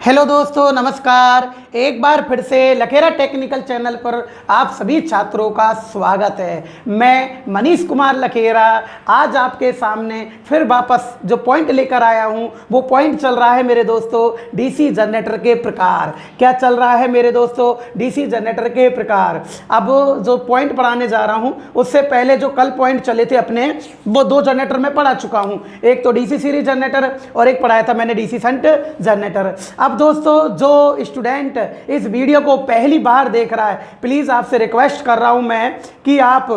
Hello दोस्तों, नमस्कार। एक बार फिर से लखेरा टेक्निकल चैनल पर आप सभी छात्रों का स्वागत है। मैं मनीष कुमार लखेरा आज आपके सामने फिर वापस जो पॉइंट लेकर आया हूं, वो पॉइंट चल रहा है मेरे दोस्तों डीसी जनरेटर के प्रकार। क्या चल रहा है मेरे दोस्तों? डीसी जनरेटर के प्रकार। अब जो पॉइंट पढ़ाने जा रहा हूं, उससे पहले जो कल पॉइंट चले थे अपने, वो दो जनरेटर में पढ़ा चुका हूं। एक तो डीसी सीरीज जनरेटर और एक पढ़ाया था मैंने डीसी शंट जनरेटर। अब दोस्तों, जो स्टूडेंट इस वीडियो को पहली बार देख रहा है, प्लीज़ आपसे रिक्वेस्ट कर रहा हूं मैं कि आप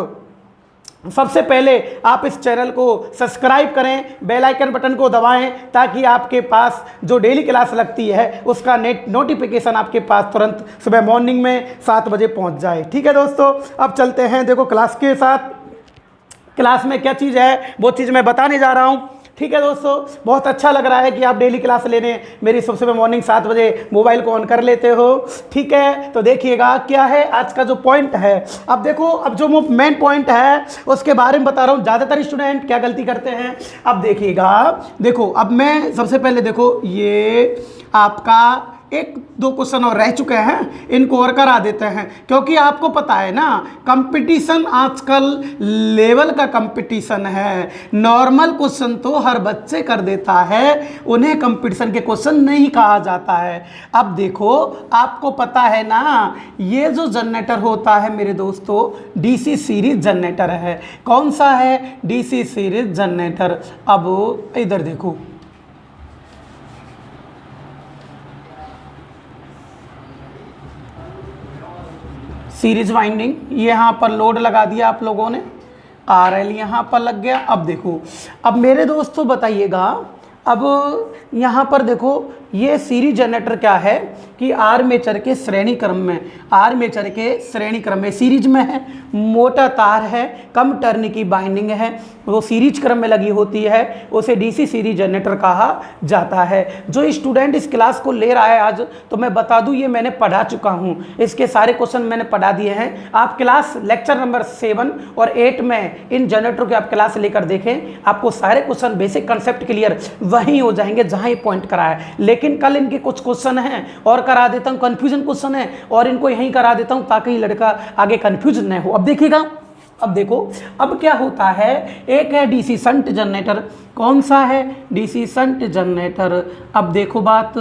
सबसे पहले आप इस चैनल को सब्सक्राइब करें, बेल आइकन बटन को दबाएं, ताकि आपके पास जो डेली क्लास लगती है उसका नोटिफिकेशन आपके पास तुरंत सुबह मॉर्निंग में 7 बजे पहुंच जाए। ठीक है दोस्तों, अब चलते हैं देखो क्लास के साथ। क्लास में क्या चीज़ है वो चीज़ मैं बताने जा रहा हूं। ठीक है दोस्तों, बहुत अच्छा लग रहा है कि आप डेली क्लास लेने मेरी सुबह मॉर्निंग 7 बजे मोबाइल को ऑन कर लेते हो। ठीक है, तो देखिएगा क्या है आज का जो पॉइंट है। अब देखो, अब जो मेन पॉइंट है उसके बारे में बता रहा हूँ। ज़्यादातर स्टूडेंट क्या गलती करते हैं, अब देखिएगा। देखो, अब मैं सबसे पहले देखो, ये आपका एक दो क्वेश्चन और रह चुके हैं, इनको और करा देते हैं, क्योंकि आपको पता है ना, कंपटीशन आजकल लेवल का कंपटीशन है। नॉर्मल क्वेश्चन तो हर बच्चे कर देता है, उन्हें कंपटीशन के क्वेश्चन नहीं कहा जाता है। अब देखो, आपको पता है ना, ये जो जनरेटर होता है मेरे दोस्तों, डीसी सीरीज जनरेटर है। कौन सा है? DC series generator. अब इधर देखो, सीरीज वाइंडिंग यहाँ पर लोड लगा दिया आप लोगों ने, आरएल यहाँ पर लग गया। अब देखो, अब मेरे दोस्तों बताइएगा, अब यहाँ पर देखो, ये सीरीज जनरेटर क्या है कि आर्मेचर के श्रेणी क्रम में, आर्मेचर के श्रेणी क्रम में सीरीज में है, मोटा तार है, कम टर्न की बाइंडिंग है, वो सीरीज क्रम में लगी होती है, उसे डीसी सीरीज जनरेटर कहा जाता है। जो स्टूडेंट इस क्लास को ले रहा है आज, तो मैं बता दूं, ये मैंने पढ़ा चुका हूं, इसके सारे क्वेश्चन मैंने पढ़ा दिए हैं। आप क्लास लेक्चर नंबर 7 और 8 में इन जनरेटर की आप क्लास लेकर देखें, आपको सारे क्वेश्चन बेसिक कंसेप्ट क्लियर वहीं हो जाएंगे जहां ये पॉइंट करा है। लेकिन कल इनके कुछ क्वेश्चन हैं और करा देता हूं, कंफ्यूजन क्वेश्चन है, और इनको यहीं करा देता हूं ताकि लड़का आगे कंफ्यूज न हो। अब देखिएगा, अब देखो, अब क्या होता है, एक है डीसी शंट जनरेटर। कौन सा है? DC shunt generator. अब देखो बात,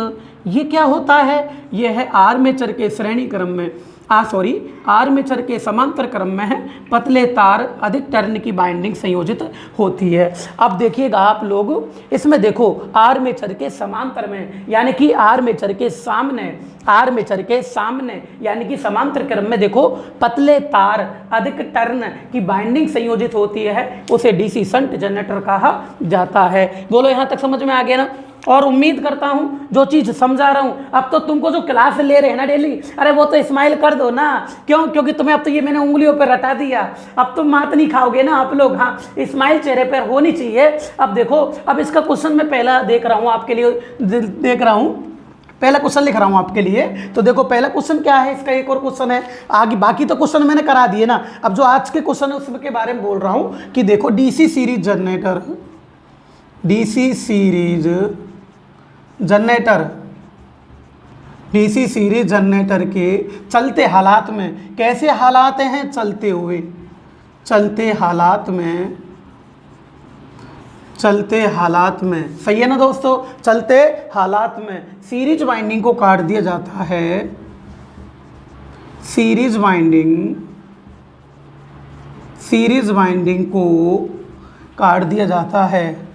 ये क्या होता है, ये है आर्मेचर के श्रेणी क्रम में, आर्मेचर के समांतर क्रम में है, पतले तार, अधिक टर्न की बाइंडिंग संयोजित होती है। अब देखिएगा आप लोग, इसमें देखो, आर्मेचर के समांतर में यानी कि आर्मेचर के सामने, आर्मेचर के सामने यानी कि समांतर क्रम में देखो, पतले तार, अधिक टर्न की बाइंडिंग संयोजित होती है, उसे डीसी शंट जनरेटर कहा जाता है। बोलो, यहाँ तक समझ में आ गया ना? और उम्मीद करता हूं जो चीज़ समझा रहा हूं, अब तो तुमको जो क्लास ले रहे हैं ना डेली, अरे वो तो स्माइल कर दो ना। क्यों? क्योंकि तुम्हें अब तो ये मैंने उंगलियों पर रटा दिया, अब तुम मात नहीं खाओगे ना आप लोग। हाँ, स्माइल चेहरे पर होनी चाहिए। अब देखो, अब इसका क्वेश्चन मैं पहला देख रहा हूँ आपके लिए, देख रहा हूँ, पहला क्वेश्चन लिख रहा हूँ आपके लिए। तो देखो, पहला क्वेश्चन क्या है, इसका एक और क्वेश्चन है आगे, बाकी तो क्वेश्चन मैंने करा दिए ना। अब जो आज के क्वेश्चन है उसके बारे में बोल रहा हूँ कि देखो, DC series generator, DC series generator, DC series generator के चलते हालात में, कैसे हालात हैं? चलते हुए, चलते हालात में, चलते हालात में, सही है ना दोस्तों? चलते हालात में सीरीज वाइंडिंग को काट दिया जाता है, सीरीज वाइंडिंग, सीरीज वाइंडिंग को काट दिया जाता है,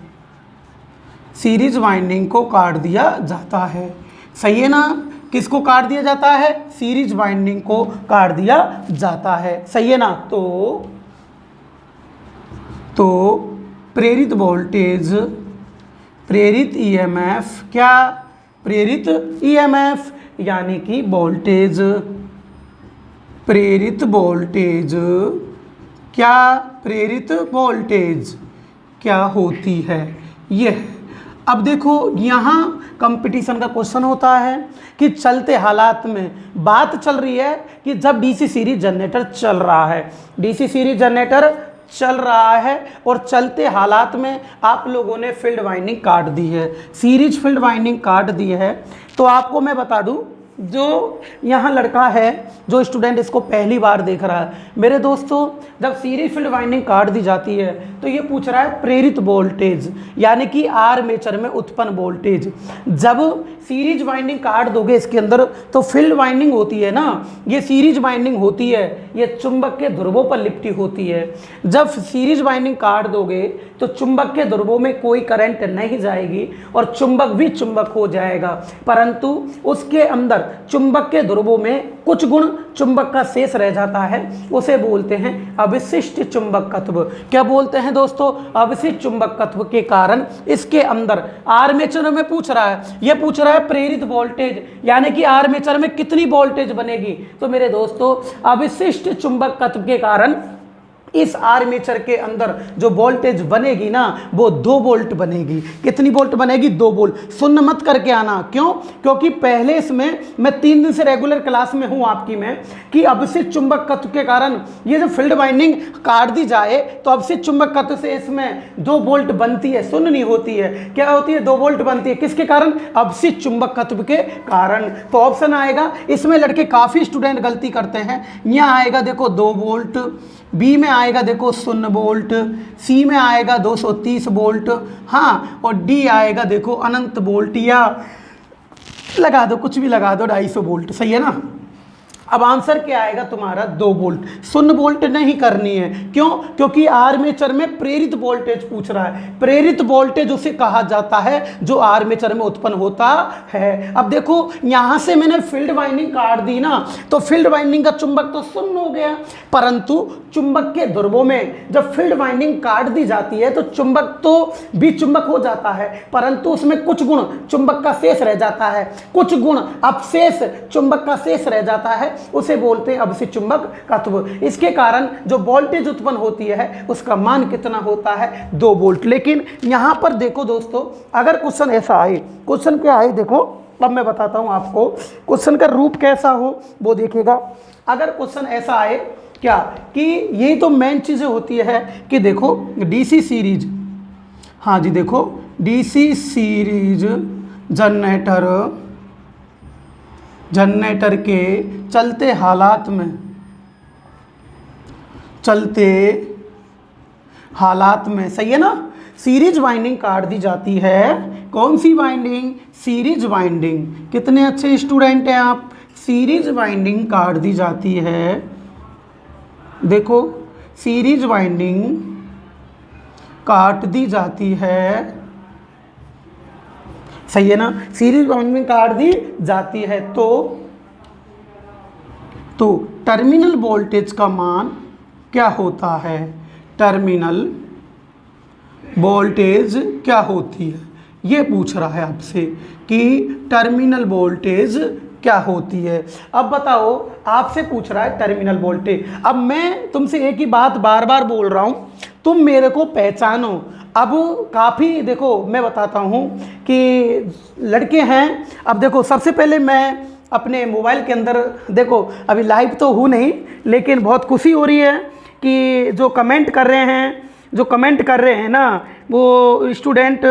सीरीज वाइंडिंग को काट दिया जाता है। सही है ना? किसको काट दिया जाता है? सीरीज वाइंडिंग को काट दिया जाता है। सही है ना? तो प्रेरित वोल्टेज, प्रेरित ईएमएफ, क्या? प्रेरित ईएमएफ यानी कि वोल्टेज, प्रेरित वोल्टेज, क्या? प्रेरित वोल्टेज क्या होती है? यह। अब देखो, यहाँ कंपटीशन का क्वेश्चन होता है कि चलते हालात में, बात चल रही है कि जब डीसी सीरीज जनरेटर चल रहा है, डीसी सीरीज जनरेटर चल रहा है और चलते हालात में आप लोगों ने फील्ड वाइंडिंग काट दी है, सीरीज फील्ड वाइंडिंग काट दी है। तो आपको मैं बता दूं, जो यहाँ लड़का है, जो स्टूडेंट इसको पहली बार देख रहा है, मेरे दोस्तों जब सीरीज फील्ड वाइंडिंग काट दी जाती है तो ये पूछ रहा है प्रेरित वोल्टेज, यानी कि आर्मेचर में उत्पन्न वोल्टेज। जब सीरीज वाइंडिंग काट दोगे इसके अंदर तो फील्ड वाइंडिंग होती है ना, ये सीरीज वाइंडिंग होती है, ये चुंबक के ध्रुवों पर लिपटी होती है। जब सीरीज वाइंडिंग काट दोगे तो चुंबक के ध्रुवों में कोई करंट नहीं जाएगी और चुंबक भी चुंबक हो जाएगा, परंतु उसके अंदर चुंबक के ध्रुवों में कुछ गुण चुंबक का शेष रह जाता है, उसे बोलते हैं अवशिष्ट चुंबकत्व। क्या बोलते हैं दोस्तों? अवशिष्ट चुंबकत्व के कारण इसके अंदर आर्मेचर में पूछ रहा है, यह पूछ रहा है प्रेरित वोल्टेज, यानी कि आर्मेचर में कितनी वोल्टेज बनेगी। तो मेरे दोस्तों अवशिष्ट चुंबकत्व के कारण इस आर्मेचर के अंदर जो वोल्टेज बनेगी ना वो 2 वोल्ट बनेगी। कितनी वोल्ट बनेगी? 2 वोल्ट। शून्य मत करके आना, क्यों? क्योंकि पहले इसमें मैं 3 दिन से रेगुलर क्लास में हूं आपकी में कि अवशिष्ट चुंबकत्व के कारण ये जो फील्ड वाइंडिंग काट दी जाए तो अवशिष्ट चुंबकत्व से इसमें 2 वोल्ट बनती है, शून्य नहीं होती है। क्या होती है? 2 वोल्ट बनती है। किसके कारण? अवशिष्ट चुंबकत्व के कारण। तो ऑप्शन आएगा, इसमें लड़के काफ़ी स्टूडेंट गलती करते हैं। यहाँ आएगा देखो 2 वोल्ट, बी में आएगा देखो 0 वोल्ट, सी में आएगा 230 वोल्ट, हाँ, और डी आएगा देखो अनंत वोल्ट, या लगा दो कुछ भी लगा दो 250 वोल्ट। सही है ना? अब आंसर क्या आएगा तुम्हारा? 2 वोल्ट। 0 वोल्ट नहीं करनी है, क्यों? क्योंकि आर्मेचर में प्रेरित वोल्टेज पूछ रहा है। प्रेरित वोल्टेज उसे कहा जाता है जो आर्मेचर में उत्पन्न होता है। अब देखो यहां से मैंने फील्ड वाइंडिंग काट दी ना, तो फील्ड वाइंडिंग का चुंबक तो शून्य हो गया, परंतु चुंबक के ध्रुवों में जब फील्ड वाइंडिंग काट दी जाती है तो चुंबक तो भी चुंबक हो जाता है, परंतु उसमें कुछ गुण चुंबक का शेष रह जाता है, कुछ गुण अवशेष चुंबक का शेष रह जाता है, उसे बोलते हैं अवशिष्ट चुंबकत्व। इसके कारण जो वोल्टेज उत्पन्न होती है उसका मान कितना होता है? 2 वोल्ट। लेकिन यहां पर देखो दोस्तों, अगर क्वेश्चन ऐसा आए, क्वेश्चन क्या आए देखो, अब मैं बताता हूं आपको क्वेश्चन का रूप कैसा हो वो देखिएगा। अगर क्वेश्चन ऐसा आए क्या कि यही तो मेन चीजें होती है कि देखो डीसी सीरीज, हाँ जी देखो डीसी सीरीज जनरेटर के चलते हालात में, सही है ना, सीरीज वाइंडिंग काट दी जाती है। कौन सी वाइंडिंग? Series winding. कितने अच्छे स्टूडेंट हैं आप। सीरीज वाइंडिंग काट दी जाती है, देखो सीरीज वाइंडिंग काट दी जाती है, सही है ना, सीरीज वाइंडिंग काट दी जाती है। तो टर्मिनल वोल्टेज का मान क्या होता है? टर्मिनल वोल्टेज क्या होती है, ये पूछ रहा है आपसे कि टर्मिनल वोल्टेज क्या होती है। अब बताओ, आपसे पूछ रहा है टर्मिनल वोल्टेज। अब मैं तुमसे एक ही बात बार बार बोल रहा हूं, तुम मेरे को पहचानो। अब काफ़ी देखो मैं बताता हूं कि लड़के हैं। अब देखो सबसे पहले मैं अपने मोबाइल के अंदर, देखो अभी लाइव तो हूँ नहीं, लेकिन बहुत खुशी हो रही है कि जो कमेंट कर रहे हैं ना वो स्टूडेंट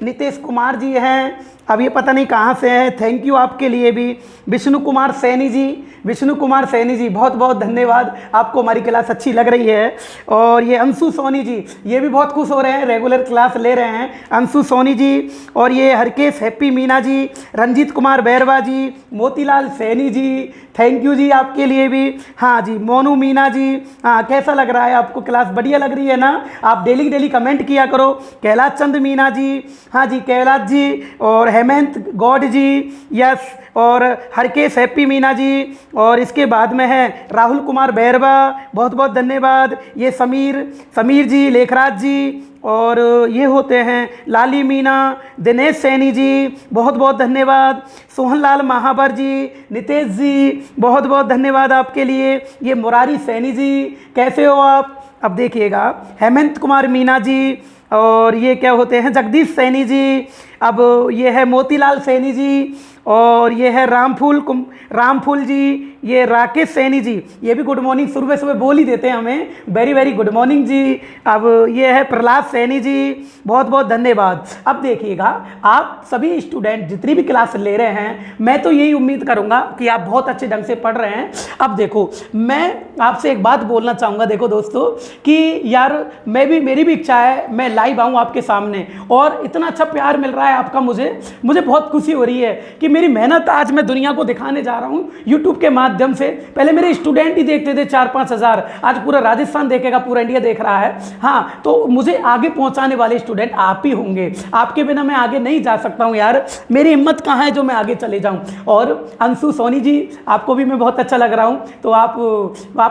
नितेश कुमार जी हैं। अब ये पता नहीं कहाँ से हैं, थैंक यू आपके लिए भी। विष्णु कुमार सैनी जी बहुत बहुत धन्यवाद, आपको हमारी क्लास अच्छी लग रही है। और ये अंशु सोनी जी, ये भी बहुत खुश हो रहे हैं, रेगुलर क्लास ले रहे हैं अंशु सोनी जी। और ये Harkesh Happy Meena ji, Ranjit Kumar Bairwa ji, Motilal Saini ji, thank you ji आपके लिए भी। हाँ जी मोनू मीना जी, हाँ कैसा लग रहा है आपको क्लास? बढ़िया लग रही है ना? आप डेली कमेंट किया करो। कैलाश चंद मीना जी, हाँ जी कैलाश जी, और हेमंत गौड जी, यस, और हरकेश हैप्पी मीना जी, और इसके बाद में है राहुल कुमार बैरवा, बहुत बहुत धन्यवाद। ये समीर जी, लेखराज जी, और ये होते हैं लाली मीना, दिनेश सैनी जी, बहुत बहुत धन्यवाद। सोहनलाल महावर जी, नितेश जी, बहुत बहुत धन्यवाद आपके लिए। ये मुरारी सैनी जी, कैसे हो आप? अब देखिएगा हेमंत कुमार मीना जी, और ये क्या होते हैं जगदीश सैनी जी, अब ये है मोतीलाल सैनी जी, और ये है रामफूल जी, ये राकेश सैनी जी, ये भी गुड मॉर्निंग सुबह सुबह बोल ही देते हैं हमें, वेरी वेरी गुड मॉर्निंग जी। अब ये है प्रहलाद सैनी जी, बहुत बहुत धन्यवाद। अब देखिएगा, आप सभी स्टूडेंट जितनी भी क्लास ले रहे हैं, मैं तो यही उम्मीद करूंगा कि आप बहुत अच्छे ढंग से पढ़ रहे हैं। अब देखो, मैं आपसे एक बात बोलना चाहूँगा, देखो दोस्तों कि यार मेरी भी इच्छा है मैं लाइव आऊँ आपके सामने, और इतना अच्छा प्यार मिल रहा है आपका, मुझे बहुत खुशी हो रही है कि मेरी मेहनत आज मैं दुनिया को दिखाने जा रहा हूँ यूट्यूब के माध्यम से। पहले मेरे स्टूडेंट ही देखते थे 4-5 हज़ार, आज पूरा राजस्थान देखेगा, पूरा इंडिया देख रहा है। हाँ, तो मुझे आगे पहुँचाने वाले स्टूडेंट आप ही होंगे, आपके बिना मैं आगे नहीं जा सकता हूँ यार, मेरी हिम्मत कहाँ है जो मैं आगे चले जाऊँ। और अंशु सोनी जी, आपको भी मैं बहुत अच्छा लग रहा हूँ, तो आप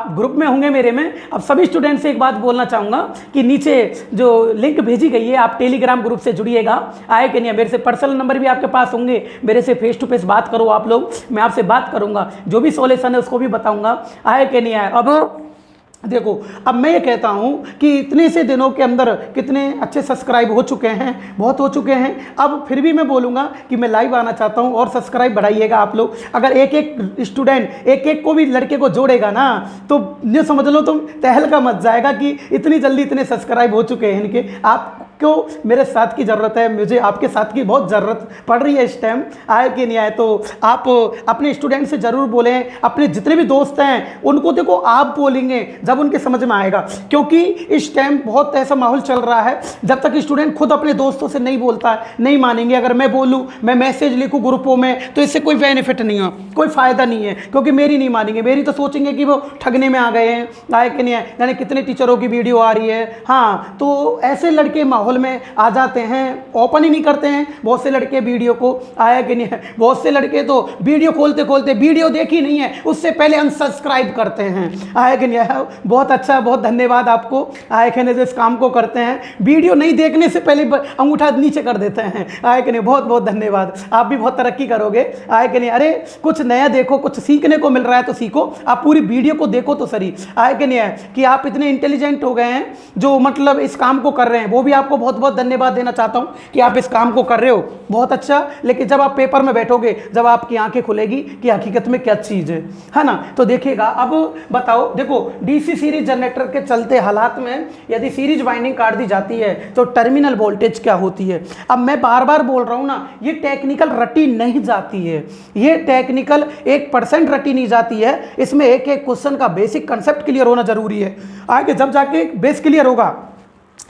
ग्रुप में होंगे मेरे में। अब सभी स्टूडेंट से एक बात बोलना चाहूँगा कि नीचे जो लिंक भेजी गई है, आप टेलीग्राम ग्रुप से जुड़िएगा। आए कि नहीं, मेरे से पर्सनल नंबर भी आपके पास होंगे, मेरे से फेस टू फेस बात करो आप लोग, मैं आपसे बात करूँगा, जो भी सॉल्यूशन है उसको भी बताऊँगा। आए कि नहीं आए। अब देखो, अब मैं ये कहता हूँ कि इतने से दिनों के अंदर कितने अच्छे सब्सक्राइब हो चुके हैं, बहुत हो चुके हैं। अब फिर भी मैं बोलूँगा कि मैं लाइव आना चाहता हूँ, और सब्सक्राइब बढ़ाइएगा आप लोग। अगर एक एक स्टूडेंट एक एक को भी लड़के को जोड़ेगा ना, तो ये समझ लो तुम तहलका मच जाएगा कि इतनी जल्दी इतने सब्सक्राइब हो चुके हैं इनके। आपको मेरे साथ की ज़रूरत है, मुझे आपके साथ की बहुत ज़रूरत पड़ रही है इस टाइम। आए कि नहीं आए, तो आप अपने स्टूडेंट से ज़रूर बोलें, अपने जितने भी दोस्त हैं उनको देखो आप बोलेंगे जब उनके समझ में आएगा, क्योंकि इस टाइम बहुत ऐसा माहौल चल रहा है, जब तक स्टूडेंट खुद अपने दोस्तों से नहीं बोलता है नहीं मानेंगे। अगर मैं बोलूँ, मैं मैसेज लिखूँ ग्रुपों में, तो इससे कोई बेनिफिट नहीं है, कोई फ़ायदा नहीं है, क्योंकि मेरी नहीं मानेंगे, मेरी तो सोचेंगे कि वो ठगने में आ गए हैं। आए कि नहीं आए, यानी कितने टीचरों की वीडियो आ रही है। हाँ, तो ऐसे लड़के माहौल में आ जाते हैं, ओपन ही नहीं करते हैं बहुत से लड़के वीडियो को। आया कि नहीं है, बहुत से लड़के तो वीडियो खोलते खोलते वीडियो देखी नहीं है उससे पहले अनसब्सक्राइब करते हैं। आया कि नहीं है, बहुत अच्छा, बहुत धन्यवाद आपको। आए कि नहीं, जो इस काम को करते हैं, वीडियो नहीं देखने से पहले अंगूठा नीचे कर देते हैं। आए कि नहीं, बहुत बहुत धन्यवाद, आप भी बहुत तरक्की करोगे। आए कि नहीं, अरे कुछ नया देखो, कुछ सीखने को मिल रहा है तो सीखो, आप पूरी वीडियो को देखो तो सही। आए कि नहीं है कि आप इतने इंटेलिजेंट हो गए हैं जो मतलब इस काम को कर रहे हैं, वो भी आपको बहुत बहुत धन्यवाद देना चाहता हूँ कि आप इस काम को कर रहे हो, बहुत अच्छा। लेकिन जब आप पेपर में बैठोगे, जब आपकी आंखें खुलेगी कि हकीकत में क्या चीज़ है ना, तो देखिएगा। अब बताओ, देखो डीसी सीरीज जनरेटर के चलते हालात में यदि सीरीज वाइंडिंग काट दी जाती है तो टर्मिनल वोल्टेज क्या होती है। अब मैं बार बार बोल रहा हूँ ना, ये टेक्निकल रटी नहीं जाती है, ये टेक्निकल 1% रटी नहीं जाती है, इसमें एक एक क्वेश्चन का बेसिक कंसेप्ट क्लियर होना जरूरी है। आगे जब जाके बेस क्लियर होगा,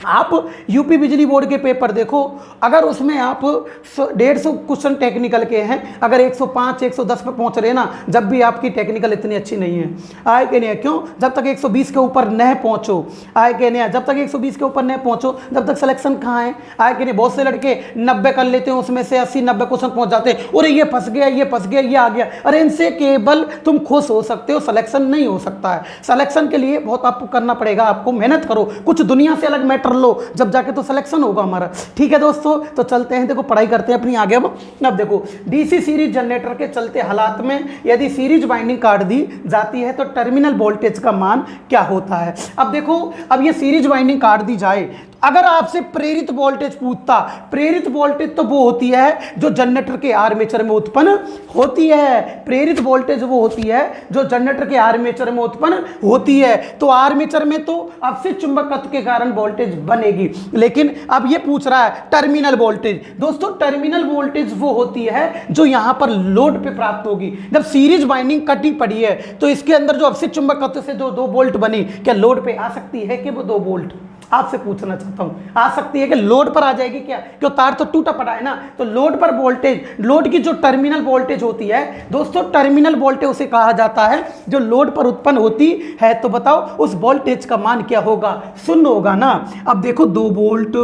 आप यूपी बिजली बोर्ड के पेपर देखो, अगर उसमें आप 150 क्वेश्चन टेक्निकल के हैं, अगर 105 110 पे पहुंच रहे ना, जब भी आपकी टेक्निकल इतनी अच्छी नहीं है। आए कि नहीं, क्यों? जब तक 120 के ऊपर नहीं पहुंचो। आए कि नहीं, जब तक 120 के ऊपर नहीं पहुंचो, जब तक सिलेक्शन कहाँ है। आए कि नहीं, बहुत से लड़के 90 कर लेते हैं, उसमें से 80-90 क्वेश्चन पहुंच जाते हैं, अरे ये फंस गया, ये फंस गया, ये आ गया। अरे इनसे केवल तुम खुश हो सकते हो, सिलेक्शन नहीं हो सकता है। सिलेक्शन के लिए बहुत आपको करना पड़ेगा, आपको मेहनत करो, कुछ दुनिया से अलग मैटर लो, जब जाके तो सिलेक्शन होगा हमारा। ठीक है दोस्तों, तो चलते हैं, देखो पढ़ाई करते हैं अपनी आगे। अब देखो, डीसी सीरीज जनरेटर के चलते हालात में यदि सीरीज वाइंडिंग काट दी जाती है तो टर्मिनल वोल्टेज का मान क्या होता है। अब देखो, अब ये सीरीज वाइंडिंग काट दी जाए, अगर आपसे प्रेरित वोल्टेज पूछता, प्रेरित वोल्टेज तो वो होती है जो जनरेटर के आर्मेचर में उत्पन्न होती है। प्रेरित वोल्टेज वो होती है जो जनरेटर के आर्मेचर में उत्पन्न होती है। तो आर्मेचर में तो अपसित चुंबकत्व के कारण वोल्टेज बनेगी, लेकिन अब ये पूछ रहा है टर्मिनल वोल्टेज। दोस्तों, टर्मिनल वोल्टेज वो होती है जो यहां पर लोड पे प्राप्त होगी। जब सीरीज वाइंडिंग कटी पड़ी है तो इसके अंदर जो अपसित चुंबकत्व से जो 2 वोल्ट बनी, क्या लोड पे आ सकती है कि वो 2 वोल्ट? आपसे पूछना चाहता हूं, आ सकती है कि लोड पर आ जाएगी क्या? क्यों, तार तो टूटा पड़ा है ना। तो लोड पर वोल्टेज, लोड की जो टर्मिनल वोल्टेज होती है दोस्तों, टर्मिनल वोल्टेज उसे कहा जाता है जो लोड पर उत्पन्न होती है। तो बताओ उस वोल्टेज का मान क्या होगा? 0 होगा ना। अब देखो, 2 वोल्ट,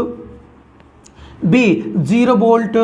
बी 0 वोल्ट,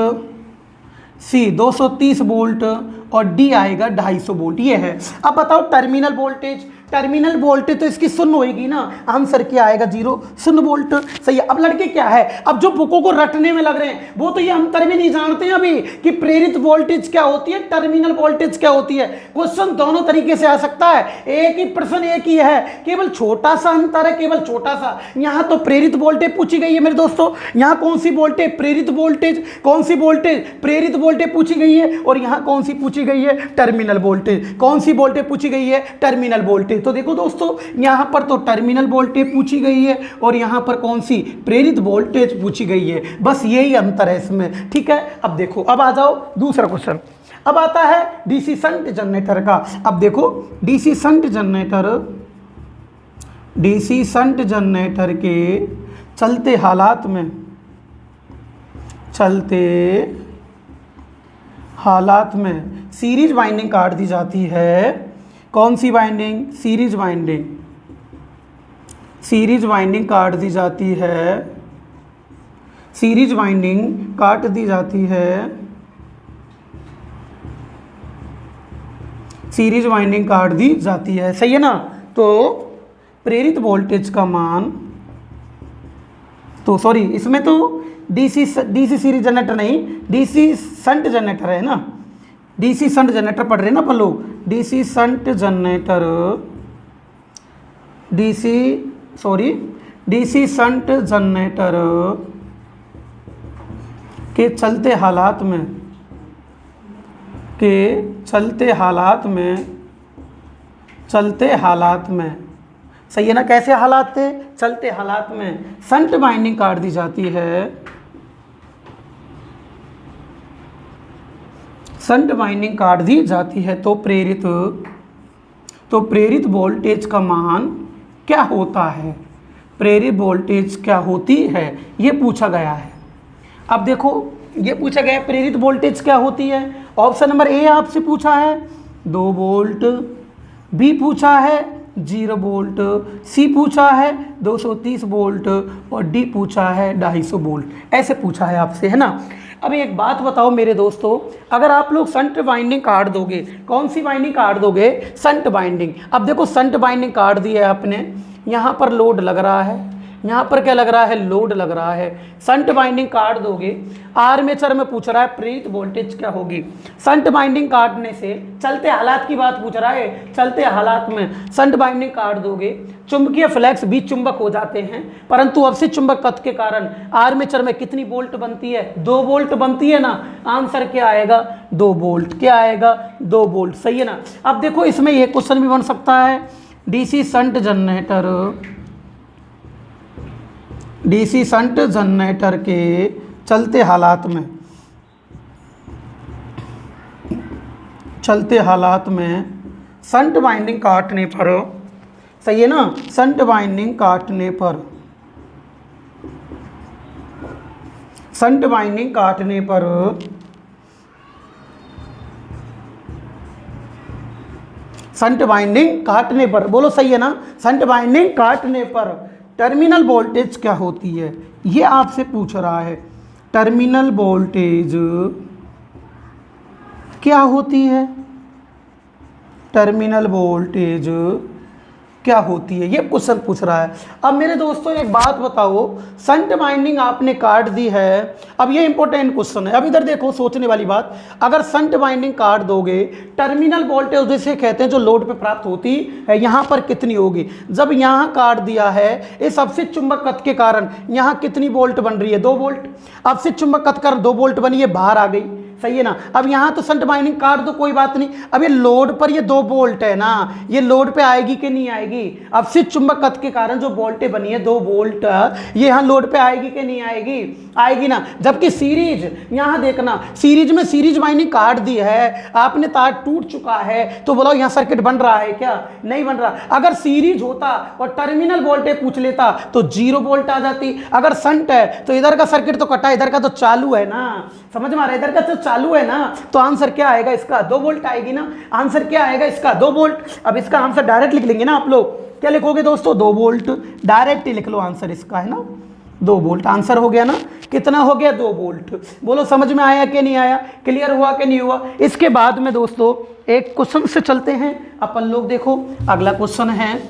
सी 230 वोल्ट और डी आएगा 250 वोल्ट। ये है। अब बताओ टर्मिनल वोल्टेज, टर्मिनल वोल्टेज तो इसकी 0 होगी ना, आंसर क्या आएगा? 0 वोल्ट। सही है। अब लड़के क्या है, अब जो बुकों को रटने में लग रहे हैं वो तो ये अंतर भी नहीं जानते हैं अभी कि प्रेरित वोल्टेज क्या होती है, टर्मिनल वोल्टेज क्या होती है। क्वेश्चन दोनों तरीके से आ सकता है, एक ही प्रश्न एक ही है, केवल छोटा सा अंतर है, केवल छोटा सा। यहाँ तो प्रेरित वोल्टेज पूछी गई है मेरे दोस्तों, यहाँ कौन सी वोल्टेज? प्रेरित वोल्टेज। कौन सी वोल्टेज? प्रेरित वोल्टेज पूछी गई है। और यहाँ कौन सी पूछी पूछी गई है? Terminal voltage. कौन सी वोल्टेज पूछी गई है? Terminal voltage. तो देखो दोस्तों यहाँ पर तो टर्मिनल वोल्टेज पूछी गई है और यहाँ पर कौन सी? प्रेरित वोल्टेज पूछी गई है। बस यही अंतर है इसमें, ठीक है। अब देखो, अब आ जाओ दूसरा क्वेश्चन। अब आता है डीसी शंट जनरेटर का। अब देखो डीसी शंट जनरेटर के चलते हालात में सीरीज वाइंडिंग काट दी जाती है। कौन सी वाइंडिंग? सीरीज वाइंडिंग काट दी जाती है। सीरीज वाइंडिंग काट दी जाती है। सीरीज वाइंडिंग काट दी जाती है, सही है ना। तो प्रेरित वोल्टेज का मान, तो सॉरी इसमें तो डीसी सीरीज जनरेटर नहीं, डीसी शंट जनरेटर है ना। डीसी शंट जनरेटर पढ़ रहे ना अपन लोग। डीसी शंट जनरेटर के चलते हालात में सही है ना। कैसे हालात थे? चलते हालात में शंट वाइंडिंग काट दी जाती है। शंट वाइंडिंग काट दी जाती है तो प्रेरित वोल्टेज का मान क्या होता है? प्रेरित वोल्टेज क्या होती है, ये पूछा गया है। अब देखो ये पूछा गया है प्रेरित वोल्टेज क्या होती है। ऑप्शन नंबर ए आपसे पूछा है 2 वोल्ट, बी पूछा है 0 वोल्ट, सी पूछा है 230 वोल्ट और डी पूछा है 250 वोल्ट। ऐसे पूछा है आपसे, है ना। अब एक बात बताओ मेरे दोस्तों, अगर आप लोग शंट वाइंडिंग काट दोगे, कौन सी वाइंडिंग काट दोगे? Shunt winding. अब देखो शंट वाइंडिंग काट दी है आपने, यहाँ पर लोड लग रहा है, यहाँ पर क्या लग रहा है? लोड लग रहा है। शंट वाइंडिंग काट दोगे, आर्मेचर में पूछ रहा है प्रेरित वोल्टेज क्या होगी। शंट वाइंडिंग काटने से चलते हालात की बात पूछ रहा है। चलते हालात में शंट वाइंडिंग काट दोगे, चुंबकीय फ्लक्स भी चुंबक हो जाते हैं, परंतु अवशिष्ट चुंबक पथ के कारण आर्मेचर में कितनी वोल्ट बनती है? 2 वोल्ट बनती है ना। आंसर क्या आएगा? 2 वोल्ट। क्या आएगा? 2 वोल्ट, सही है ना। अब देखो इसमें यह क्वेश्चन भी बन सकता है, डीसी शंट जनरेटर के चलते हालात में शंट वाइंडिंग काटने पर, सही है ना, शंट वाइंडिंग काटने पर बोलो सही है ना। शंट वाइंडिंग काटने पर टर्मिनल वोल्टेज क्या होती है, ये आपसे पूछ रहा है। टर्मिनल वोल्टेज क्या होती है? टर्मिनल वोल्टेज क्या होती है, ये क्वेश्चन पूछ रहा है। अब मेरे दोस्तों एक बात बताओ, शंट वाइंडिंग आपने काट दी है। अब ये इंपॉर्टेंट क्वेश्चन है। अब इधर देखो, सोचने वाली बात, अगर शंट वाइंडिंग काट दोगे, टर्मिनल वोल्टेज जिसे कहते हैं जो लोड पे प्राप्त होती है, यहाँ पर कितनी होगी? जब यहाँ काट दिया है, इस अवशिष्ट चुंबक पथ के कारण यहाँ कितनी वोल्ट बन रही है? 2 वोल्ट। अवशिष्ट चुंबक पथ कारण 2 वोल्ट बनी है, बाहर आ गई, सही है ना। अब यहाँ तो शंट वाइंडिंग काट दो, कोई बात नहीं। अब ये लोड पर ये 2 वोल्ट है ना, ये लोड पे आएगी कि नहीं आएगी? अवशिष्ट चुंबक पथ के कारण जो वोल्टेज बनी है 2 वोल्ट, ये यहाँ लोड पे आएगी कि नहीं आएगी? आएगी ना। जबकि सीरीज, यहाँ देखना, सीरीज में सीरीज वाइंडिंग काट दी है आपने, तार टूट चुका है, तो बोलो यहाँ सर्किट बन रहा है क्या? नहीं बन रहा। अगर सीरीज होता और टर्मिनल वोल्टेज पूछ लेता तो 0 वोल्ट आ जाती। अगर शंट है तो इधर का सर्किट तो कटा, इधर का तो चालू है ना, समझ में आ रहा है? इधर का तो चालू है ना, तो आंसर क्या आएगा इसका? 2 वोल्ट आएगी ना। आंसर क्या आएगा इसका? 2 वोल्ट। अब इसका आंसर डायरेक्ट लिख लेंगे ना आप लोग। क्या लिखोगे दोस्तों? 2 वोल्ट। डायरेक्ट ही लिख लो आंसर इसका, है ना, 2 वोल्ट। आंसर हो गया ना। कितना हो गया? 2 वोल्ट। बोलो समझ में आया कि नहीं आया? क्लियर हुआ कि नहीं हुआ? इसके बाद में दोस्तों एक क्वेश्चन से चलते हैं अपन लोग। देखो अगला क्वेश्चन है,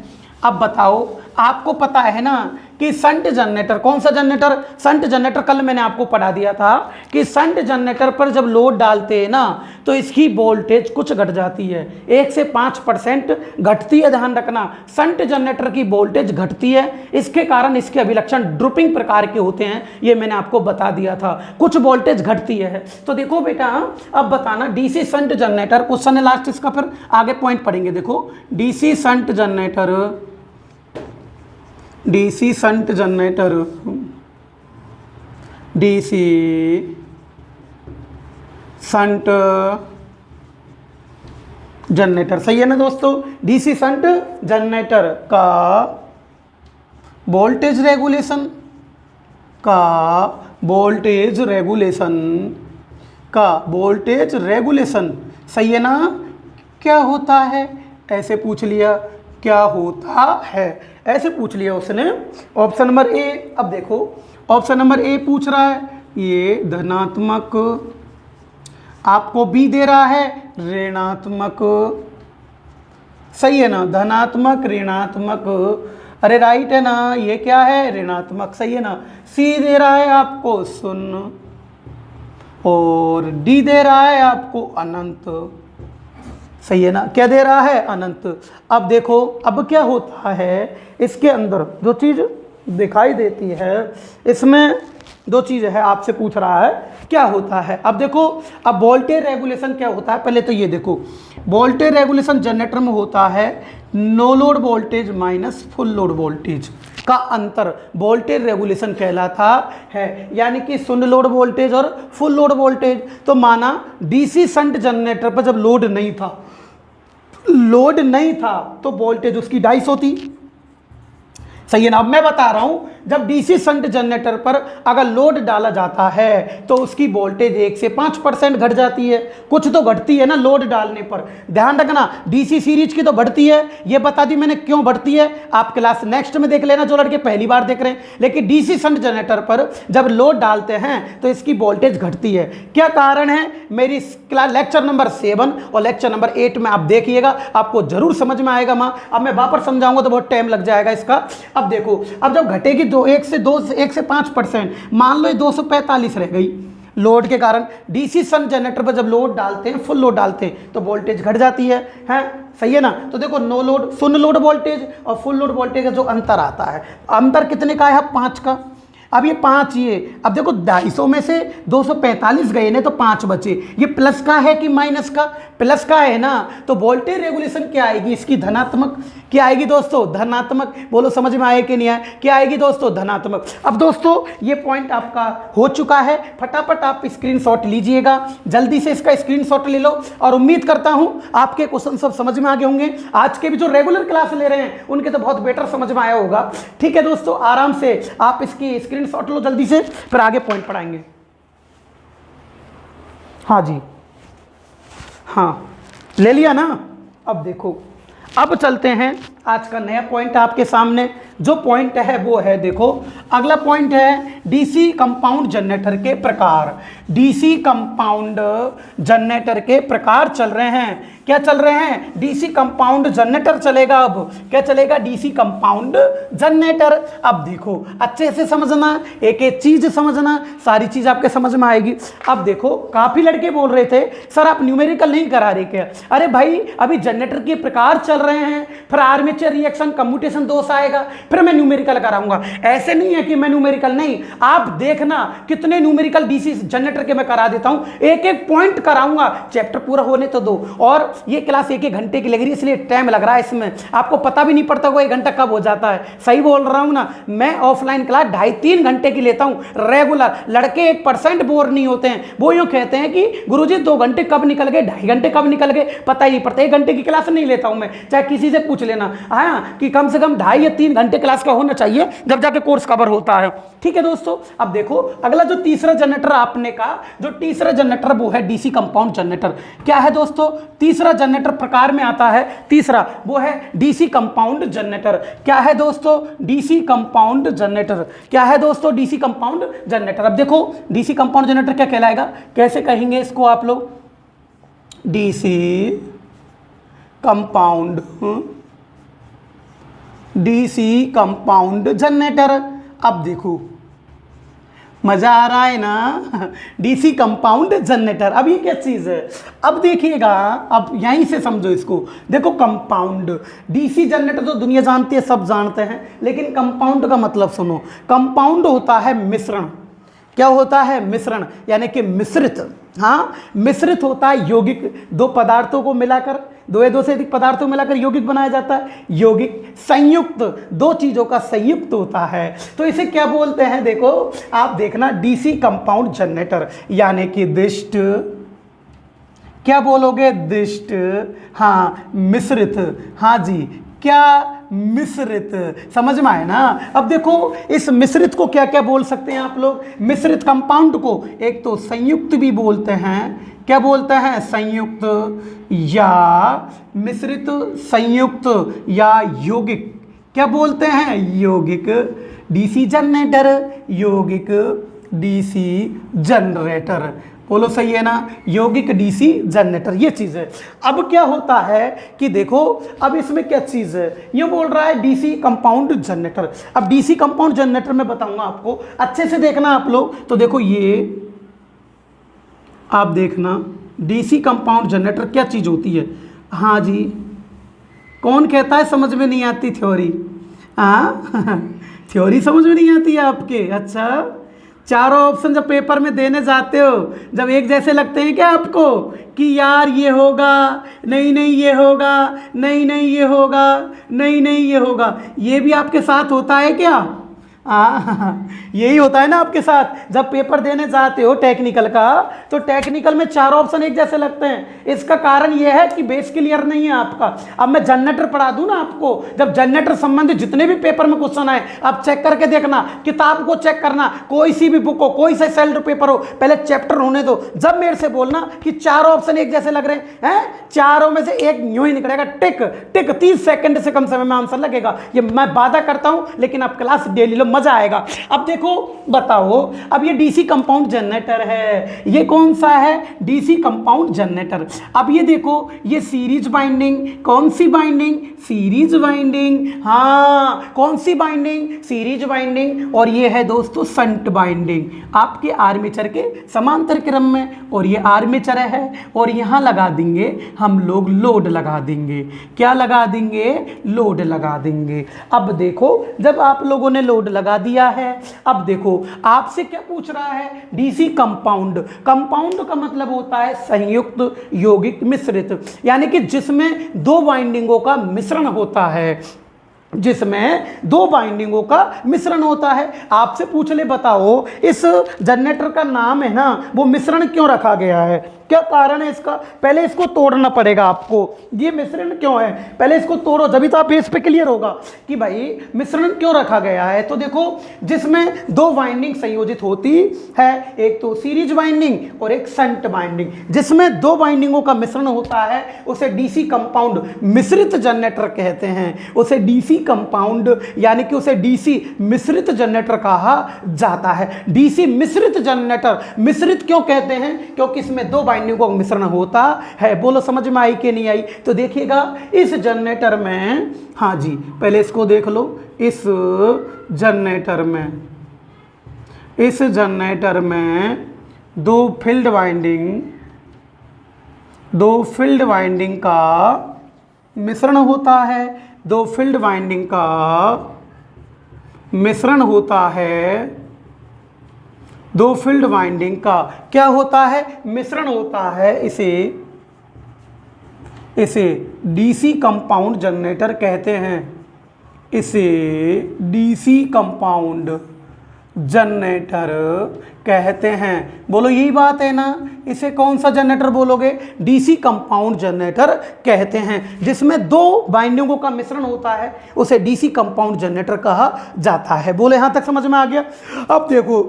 अब बताओ, आपको पता है ना कि शंट जनरेटर, कौन सा जनरेटर, शंट जनरेटर, कल मैंने आपको पढ़ा दिया था कि शंट जनरेटर पर जब लोड डालते हैं ना तो इसकी वोल्टेज कुछ घट जाती है, 1 से 5% घटती है। ध्यान रखना, शंट जनरेटर की वोल्टेज घटती है, इसके कारण इसके अभिलक्षण ड्रिपिंग प्रकार के होते हैं, ये मैंने आपको बता दिया था, कुछ वोल्टेज घटती है। तो देखो बेटा, अब बताना डीसी शंट जनरेटर, क्वेश्चन है लास्ट इसका, फिर आगे पॉइंट पढ़ेंगे। देखो DC shunt generator, DC shunt generator, DC shunt generator, सही है ना दोस्तों। डीसी शंट जनरेटर का वोल्टेज रेगुलेशन, का वोल्टेज रेगुलेशन, का वोल्टेज रेगुलेशन, सही है ना। क्या होता है, ऐसे पूछ लिया, क्या होता है ऐसे पूछ लिया उसने। ऑप्शन नंबर ए, अब देखो ऑप्शन नंबर ए पूछ रहा है ये धनात्मक, आपको बी दे रहा है ऋणात्मक, सही है ना, धनात्मक ऋणात्मक, अरे राइट है ना, ये क्या है ऋणात्मक, सही है ना। सी दे रहा है आपको शून्य और डी दे रहा है आपको अनंत, सही है ना, क्या दे रहा है अनंत। अब देखो अब क्या होता है, इसके अंदर जो चीज़ दिखाई देती है, इसमें दो चीज़ है, आपसे पूछ रहा है क्या होता है। अब देखो, अब वोल्टेज रेगुलेशन क्या होता है, पहले तो ये देखो, वोल्टेज रेगुलेशन जनरेटर में होता है no load voltage minus full load voltage का अंतर वोल्टेज रेगुलेशन कहलाता है, यानी कि शून्य लोड वोल्टेज और फुल लोड वोल्टेज। तो माना डीसी शंट जनरेटर पर जब लोड नहीं था, लोड नहीं था तो वोल्टेज उसकी 250 होती, सही है ना। अब मैं बता रहा हूं, जब डीसी शंट जनरेटर पर अगर लोड डाला जाता है तो उसकी वोल्टेज 1 से 5% घट जाती है, कुछ तो घटती है ना लोड डालने पर। ध्यान रखना, डीसी सीरीज की तो बढ़ती है, ये बता दी मैंने क्यों बढ़ती है, आप क्लास नेक्स्ट में देख लेना जो लड़के पहली बार देख रहे हैं। लेकिन डीसी शंट जनरेटर पर जब लोड डालते हैं तो इसकी वोल्टेज घटती है। क्या कारण है, मेरी क्लास लेक्चर नंबर 7 और लेक्चर नंबर 8 में आप देखिएगा, आपको जरूर समझ में आएगा। माँ अब मैं वापस समझाऊंगा तो बहुत टाइम लग जाएगा इसका। अब देखो, अब जब घटेगी 1 से 5%, मान लो 245 रह गई लोड के कारण। डीसी शंट जनरेटर पर जब लोड डालते हैं, फुल लोड डालते हैं तो वोल्टेज घट जाती है, सही है ना। तो देखो नो लोड, शून्य लोड वोल्टेज और फुल लोड वोल्टेज का जो अंतर आता है, अंतर कितने का है, 5 का। अब ये 5, ये अब देखो 250 में से 245 गए ना तो 5 बचे, ये प्लस का है कि माइनस का, प्लस का है ना। तो वोल्टेज रेगुलेशन क्या आएगी इसकी, धनात्मक। क्या आएगी दोस्तों, धनात्मक। बोलो समझ में आए कि नहीं आए, क्या आएगी दोस्तों, धनात्मक। अब दोस्तों ये पॉइंट आपका हो चुका है, फटाफट आप स्क्रीनशॉट लीजिएगा, जल्दी से इसका स्क्रीनशॉट ले लो। और उम्मीद करता हूं आपके क्वेश्चन सब समझ में आ गए होंगे। आज के भी जो रेगुलर क्लास ले रहे हैं उनके तो बहुत बेटर समझ में आया होगा। ठीक है दोस्तों, आराम से आप इसकी स्क्रीनशॉट लो जल्दी से, फिर आगे पॉइंट पढ़ाएंगे। हाँ जी, हाँ ले लिया ना। अब देखो, अब चलते हैं आज का नया पॉइंट आपके सामने। जो पॉइंट है वो है, देखो अगला पॉइंट है डीसी कंपाउंड जनरेटर के प्रकार। डीसी कंपाउंड जनरेटर के प्रकार चल रहे हैं। क्या चल रहे हैं, डीसी कंपाउंड जनरेटर चलेगा। अब क्या चलेगा, डीसी कंपाउंड जनरेटर। अब देखो अच्छे से समझना, एक एक चीज समझना, सारी चीज आपके समझ में आएगी। अब देखो, काफी लड़के बोल रहे थे सर आप न्यूमेरिकल नहीं करा रहे क्या। अरे भाई अभी जनरेटर के प्रकार चल रहे हैं, फिर आर्मेचर रिएक्शन कम्यूटेशन दोष आएगा, फिर मैं न्यूमेरिकल कराऊंगा। ऐसे नहीं है कि मैं न्यूमेरिकल नहीं, आप देखना कितने न्यूमेरिकल डीसी जनरेटर के मैं करा देता हूं, एक एक पॉइंट कराऊंगा। चैप्टर पूरा होने तो दो। और ये क्लास 1-1 घंटे की लग रही है, इसलिए टाइम लग रहा है इसमें, आपको पता भी नहीं पड़ता वो 1 घंटा कब हो जाता है। सही बोल रहा हूं ना, मैं ऑफलाइन क्लास 2.5-3 घंटे की लेता हूं रेगुलर। लड़के 1% बोर नहीं होते हैं, वो यूं कहते हैं कि गुरुजी 2 घंटे कब निकल गए, 2.5 घंटे कब निकल गए, पता ही नहीं पड़ता। 1 घंटे की क्लास नहीं लेता हूं मैं, चाहे किसी से पूछ लेना, हाँ कि कम से कम 2.5 या 3 घंटे क्लास का होना चाहिए, जब जाके कोर्स कवर होता है। ठीक है दोस्तों, अब देखो अगला जो तीसरा जनरेटर आपने कहा, जो तीसरा जनरेटर वो है डीसी कंपाउंड जनरेटर। क्या है दोस्तों, तीसरा जनरेटर प्रकार में आता है, तीसरा वो है डीसी कंपाउंड जनरेटर। क्या है दोस्तों, डीसी कंपाउंड जनरेटर। क्या है दोस्तों, डीसी कंपाउंड जनरेटर। अब देखो डीसी कंपाउंड जनरेटर क्या कहलाएगा, कैसे कहेंगे इसको आप लोग, DC compound, DC compound generator. अब देखो मजा आ रहा है ना, डीसी कंपाउंड जनरेटर। अब ये क्या चीज है, अब देखिएगा, अब यहीं से समझो इसको। देखो कंपाउंड, डीसी जनरेटर तो दुनिया जानती है, सब जानते हैं, लेकिन कंपाउंड का मतलब सुनो। कंपाउंड होता है मिश्रण। क्या होता है, मिश्रण, यानी कि मिश्रित। हाँ, मिश्रित होता है यौगिक, दो पदार्थों को मिलाकर, दो या दो से अधिक पदार्थों को मिलाकर यौगिक बनाया जाता है। यौगिक संयुक्त, दो चीजों का संयुक्त होता है, तो इसे क्या बोलते हैं, देखो आप देखना, डीसी कंपाउंड जनरेटर, यानी कि दिष्ट, क्या बोलोगे, दिष्ट, हाँ मिश्रित, हाँ जी, क्या मिश्रित, समझ में आए ना। अब देखो इस मिश्रित को क्या क्या बोल सकते हैं आप लोग, मिश्रित कंपाउंड को एक तो संयुक्त भी बोलते हैं, क्या बोलते हैं, संयुक्त, या मिश्रित संयुक्त, या यौगिक, क्या बोलते हैं, यौगिक। डीसी जनरेटर, यौगिक डीसी जनरेटर, बोलो सही है ना, यौगिक डीसी जनरेटर, ये चीज़ है। अब क्या होता है कि देखो, अब इसमें क्या चीज़ है, ये बोल रहा है डीसी कंपाउंड जनरेटर। अब डीसी कंपाउंड जनरेटर में बताऊंगा आपको, अच्छे से देखना आप लोग। तो देखो ये आप देखना, डीसी कंपाउंड जनरेटर क्या चीज़ होती है। हाँ जी, कौन कहता है समझ में नहीं आती थ्योरी, हाँ थ्योरी समझ में नहीं आती है आपके, अच्छा। चारों ऑप्शन जब पेपर में देने जाते हो, जब एक जैसे लगते हैं क्या आपको, कि यार ये होगा, नहीं नहीं ये होगा, नहीं नहीं ये होगा, नहीं नहीं ये होगा, ये भी आपके साथ होता है क्या, यही होता है ना आपके साथ। जब पेपर देने जाते हो टेक्निकल का, तो टेक्निकल में चारों ऑप्शन एक जैसे लगते हैं। इसका कारण यह है कि बेस क्लियर नहीं है आपका। अब मैं जनरेटर पढ़ा दूं ना आपको, जब जनरेटर संबंधित जितने भी पेपर में क्वेश्चन आए, आप चेक करके देखना, किताब को चेक करना, कोई सी भी बुक हो, कोई सा सेल्ड पेपर हो, पहले चैप्टर होने दो, जब मेरे से बोलना कि चारों ऑप्शन एक जैसे लग रहे हैं, चारों में से एक यूं ही निकलेगा, टिक टिक, 30 सेकंड से कम समय में आंसर लगेगा, ये मैं वादा करता हूं। लेकिन आप क्लास डेली लो, मजा आएगा। अब देखो बताओ, अब ये डीसी कंपाउंड जनरेटर है, ये कौन सा है, डीसी कंपाउंड जनरेटर। अब ये देखो, ये सीरीज बाइंडिंग, कौन सी बाइंडिंग, सीरीज बाइंडिंग, हाँ कौन सी बाइंडिंग, सीरीज बाइंडिंग। और ये है दोस्तों शंट बाइंडिंग, आपके आर्मेचर के समांतर क्रम में, और ये आर्मेचर है, और यहां लगा देंगे हम लोग लोड लगा देंगे, क्या लगा देंगे, लोड लगा देंगे। अब देखो जब आप लोगों ने लोड लगा दिया है, अब देखो आपसे क्या पूछ रहा है, डीसी कंपाउंड। कंपाउंड का मतलब होता है संयुक्त, यौगिक, मिश्रित, यानी कि जिसमें दो बाइंडिंगों का मिश्रण होता है, जिसमें दो बाइंडिंगों का मिश्रण होता है। आपसे पूछ ले, बताओ इस जनरेटर का नाम है ना, वो मिश्रण क्यों रखा गया है, क्या कारण है इसका, पहले इसको तोड़ना पड़ेगा आपको, ये मिश्रण क्यों है, पहले इसको तोड़ो, जब तो आप इस पे क्लियर होगा कि भाई मिश्रण क्यों रखा गया है। तो देखो जिसमें दो बाइंडिंग संयोजित होती है, एक तो सीरीज बाइंडिंग और एक शंट बाइंडिंग, जिसमें दो बाइंडिंगों का मिश्रण होता है उसे डीसी कंपाउंड मिश्रित जनरेटर कहते हैं, उसे डीसी कंपाउंड यानी कि उसे डीसी मिश्रित जनरेटर कहा जाता है। डीसी मिश्रित जनरेटर, मिश्रित क्यों कहते हैं, क्योंकि इसमें दो बाइंडिंग का मिश्रण होता है। बोलो समझ में आई कि नहीं आई। तो देखिएगा इस जनरेटर में, हाँ जी पहले इसको देख लो, इस जनरेटर में, इस जनरेटर में दो फील्ड वाइंडिंग का मिश्रण होता है, दो फील्ड वाइंडिंग का मिश्रण होता है, दो फील्ड वाइंडिंग का क्या होता है, मिश्रण होता है। इसे डीसी कंपाउंड जनरेटर कहते हैं, इसे डीसी कंपाउंड जनरेटर कहते हैं। बोलो यही बात है ना, इसे कौन सा जनरेटर बोलोगे, डीसी कंपाउंड जनरेटर कहते हैं। जिसमें दो बाइंडिंगों का मिश्रण होता है उसे डीसी कंपाउंड जनरेटर कहा जाता है। बोले यहां तक समझ में आ गया। अब देखो,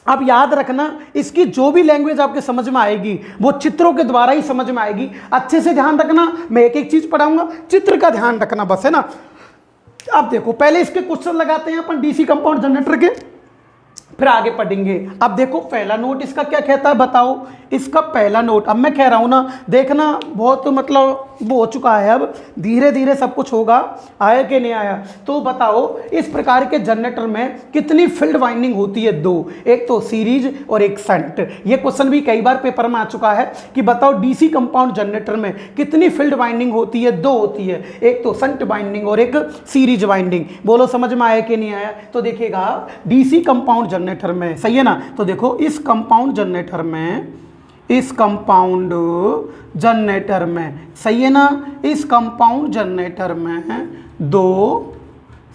आप याद रखना, इसकी जो भी लैंग्वेज आपके समझ में आएगी वो चित्रों के द्वारा ही समझ में आएगी। अच्छे से ध्यान रखना, मैं एक एक चीज पढ़ाऊंगा, चित्र का ध्यान रखना बस, है ना। अब देखो पहले इसके क्वेश्चन लगाते हैं अपन डीसी कंपाउंड जनरेटर के, फिर आगे पढ़ेंगे। अब देखो पहला नोट इसका क्या कहता है, बताओ, इसका पहला नोट। अब मैं कह रहा हूँ ना, देखना बहुत मतलब वो हो चुका है, अब धीरे धीरे सब कुछ होगा। आया कि नहीं आया? तो बताओ इस प्रकार के जनरेटर में कितनी फील्ड वाइंडिंग होती है? दो, एक तो सीरीज और एक शंट। ये क्वेश्चन भी कई बार पेपर में आ चुका है कि बताओ डीसी कंपाउंड जनरेटर में कितनी फील्ड वाइंडिंग होती है? दो होती है, एक तो शंट वाइंडिंग और एक सीरीज वाइंडिंग। बोलो समझ में आया कि नहीं आया? तो देखिएगा डीसी कंपाउंड जनरेटर में, सही है ना, तो देखो इस कंपाउंड जनरेटर में, इस कंपाउंड जनरेटर में, सही है ना, इस कंपाउंड जनरेटर में दो,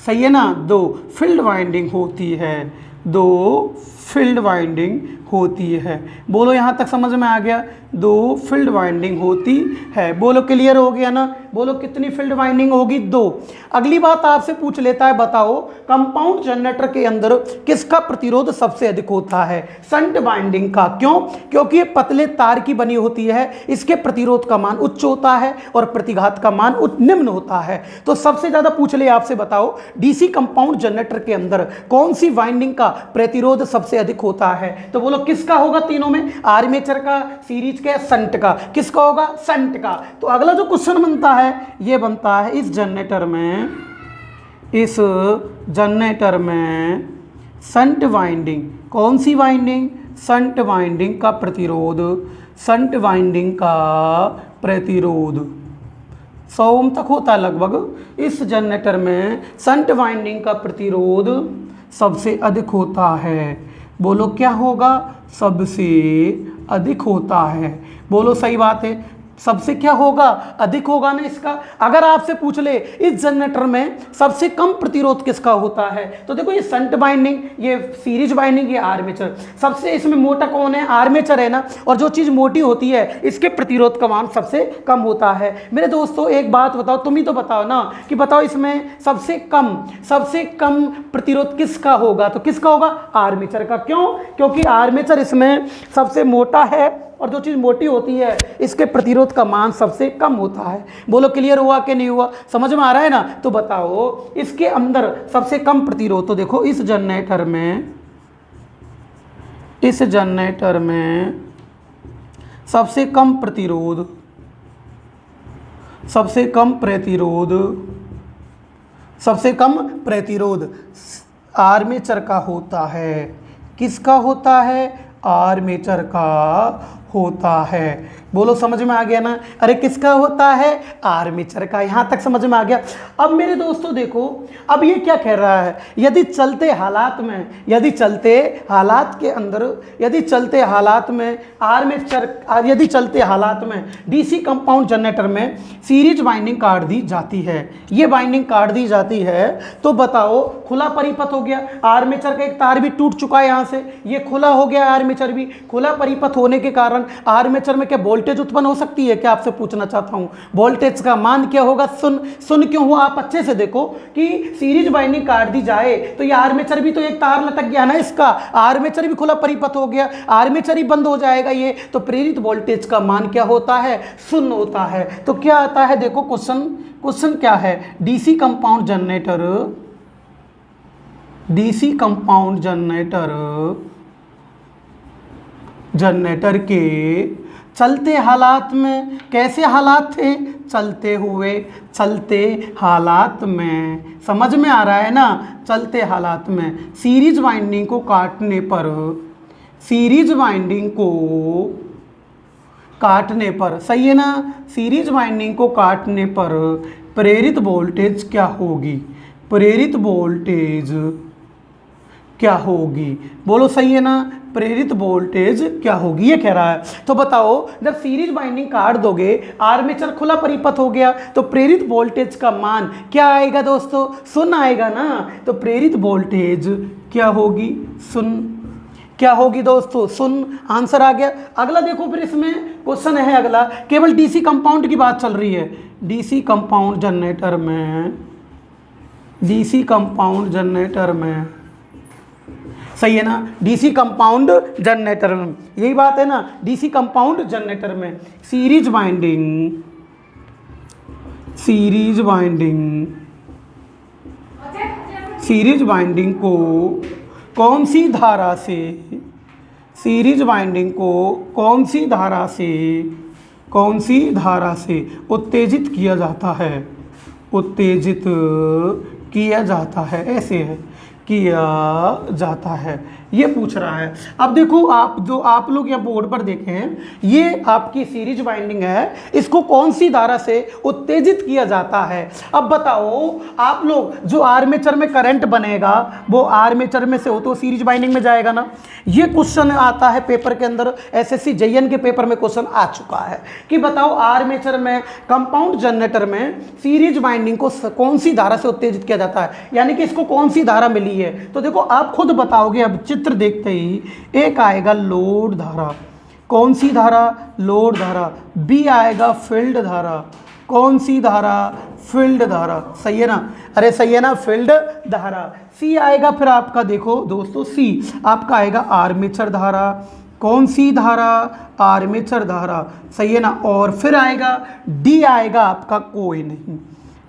सही है ना, दो फील्ड वाइंडिंग होती है, दो फील्ड वाइंडिंग होती है। बोलो यहाँ तक समझ में आ गया? दो फील्ड वाइंडिंग होती है। बोलो क्लियर हो गया ना? बोलो कितनी फील्ड वाइंडिंग होगी? दो। अगली बात आपसे पूछ लेता है, बताओ कंपाउंड जनरेटर के अंदर किसका प्रतिरोध सबसे अधिक होता है? शंट वाइंडिंग का। क्यों? क्योंकि ये पतले तार की बनी होती है, इसके प्रतिरोध का मान उच्च होता है और प्रतिघात का मान निम्न होता है। तो सबसे ज्यादा पूछ ले आपसे, बताओ डीसी कंपाउंड जनरेटर के अंदर कौन सी वाइंडिंग का प्रतिरोध सबसे अधिक होता है? तो बोलो किसका होगा तीनों में? आर्मेचर का, सीरीज का, शंट का। किसका होगा? शंट का। तो अगला जो क्वेश्चन बनता है ये बनता है, इस जनरेटर में शंट वाइंडिंग, कौन सी वाइंडिंग? शंट वाइंडिंग का प्रतिरोध, शंट वाइंडिंग का प्रतिरोध 100 ओम तक होता है लगभग। इस जनरेटर में शंट वाइंडिंग का प्रतिरोध सबसे अधिक होता है। बोलो क्या होगा? सबसे अधिक होता है। बोलो सही बात है, सबसे क्या होगा? अधिक होगा ना इसका। अगर आपसे पूछ ले इस जनरेटर में सबसे कम प्रतिरोध किसका होता है, तो देखो ये शंट बाइंडिंग, ये सीरीज बाइंडिंग, ये आर्मेचर। सबसे इसमें मोटा कौन है? आर्मेचर है ना। और जो चीज़ मोटी होती है इसके प्रतिरोध का मान सबसे कम होता है। मेरे दोस्तों एक बात बताओ, तुम ही तो बताओ ना, कि बताओ इसमें सबसे कम प्रतिरोध किसका होगा? तो किसका होगा? आर्मेचर का। क्यों? क्योंकि आर्मेचर इसमें सबसे मोटा है और जो चीज़ मोटी होती है इसके प्रतिरोध का मान सबसे कम होता है। बोलो क्लियर हुआ कि नहीं हुआ? समझ में आ रहा है ना? तो बताओ इसके अंदर सबसे कम प्रतिरोध, तो देखो इस जनरेटर में सबसे कम प्रतिरोध आर्मेचर का होता है। किसका होता है? आर्मेचर का होता है। बोलो समझ में आ गया ना? अरे किसका होता है? आर्मेचर का। यहां तक समझ में आ गया? अब मेरे दोस्तों देखो, अब ये क्या कह रहा है, यदि चलते हालात में डीसी कंपाउंड जनरेटर में सीरीज वाइंडिंग काट दी जाती है, ये वाइंडिंग काट दी जाती है, तो बताओ खुला परिपथ हो गया, आर्मेचर का एक तार भी टूट चुका है, यहां से ये खुला हो गया, आर्मेचर भी खुला परिपथ होने के कारण आर्मेचर में क्या वोल्टेज उत्पन्न हो सकती है? क्या आपसे पूछना चाहता हूं, वोल्टेज का मान क्या होगा? सुन क्यों हुआ? आप अच्छे से देखो कि सीरीज बाइंडिंग काट दी जाए तो ये आर्मेचर भी तो एक तार लटक गया ना, इसका आर्मेचर भी खुला परिपथ हो गया, आर्मेचर ही बंद हो जाएगा ये, तो प्रेरित वोल्टेज का मान क्या होता है? 0 होता है। तो क्या आता है देखो क्वेश्चन क्या है? डीसी कंपाउंड जनरेटर के चलते हालात में, कैसे हालात थे? चलते हालात में, समझ में आ रहा है ना? चलते हालात में सीरीज वाइंडिंग को काटने पर, सही है ना, सीरीज वाइंडिंग को काटने पर प्रेरित वोल्टेज क्या होगी? बोलो सही है ना? प्रेरित वोल्टेज क्या होगी, ये कह रहा है। तो बताओ जब सीरीज बाइंडिंग काट दोगे, आर्मेचर खुला परिपथ हो गया, तो प्रेरित वोल्टेज का मान क्या आएगा दोस्तों? 0 आएगा ना। तो प्रेरित वोल्टेज क्या होगी? 0। क्या होगी दोस्तों? 0। आंसर आ गया। अगला देखो, फिर इसमें क्वेश्चन है अगला, केवल डीसी कंपाउंड की बात चल रही है। डीसी कंपाउंड जनरेटर में सही है ना, डीसी कंपाउंड जनरेटर में यही बात है ना, डीसी कंपाउंड जनरेटर में सीरीज वाइंडिंग को कौन सी धारा से सीरीज वाइंडिंग को कौन सी धारा से उत्तेजित किया जाता है, उत्तेजित किया जाता है, ऐसे है किया जाता है, ये पूछ रहा है। अब देखो आप लोग यहाँ बोर्ड पर देखें, ये आपकी सीरीज वाइंडिंग है, इसको कौन सी धारा से उत्तेजित किया जाता है। अब बताओ आप लोग, जो आर्मेचर में करंट बनेगा वो आर्मेचर में से हो तो सीरीज वाइंडिंग में जाएगा ना। ये क्वेश्चन आता है पेपर के अंदर, एसएससी जेईएन के पेपर में क्वेश्चन आ चुका है कि बताओ आर्मेचर में कंपाउंड जनरेटर में सीरीज वाइंडिंग को कौन सी धारा से उत्तेजित किया जाता है, यानी कि इसको कौन सी धारा मिली है। तो देखो आप खुद बताओगे, अब चित्र देखते ही एक आएगा लोड धारा, कौन सी धारा, लोड धारा। बी आएगा फील्ड धारा, कौन सी धारा, फील्ड धारा, सही है ना, अरे सही है ना, फील्ड धारा। सी आएगा फिर आपका, देखो दोस्तों सी आपका आएगा आर्मेचर धारा, कौन सी धारा, आर्मेचर धारा, सही है ना। और फिर आएगा डी आएगा आपका कोई नहीं।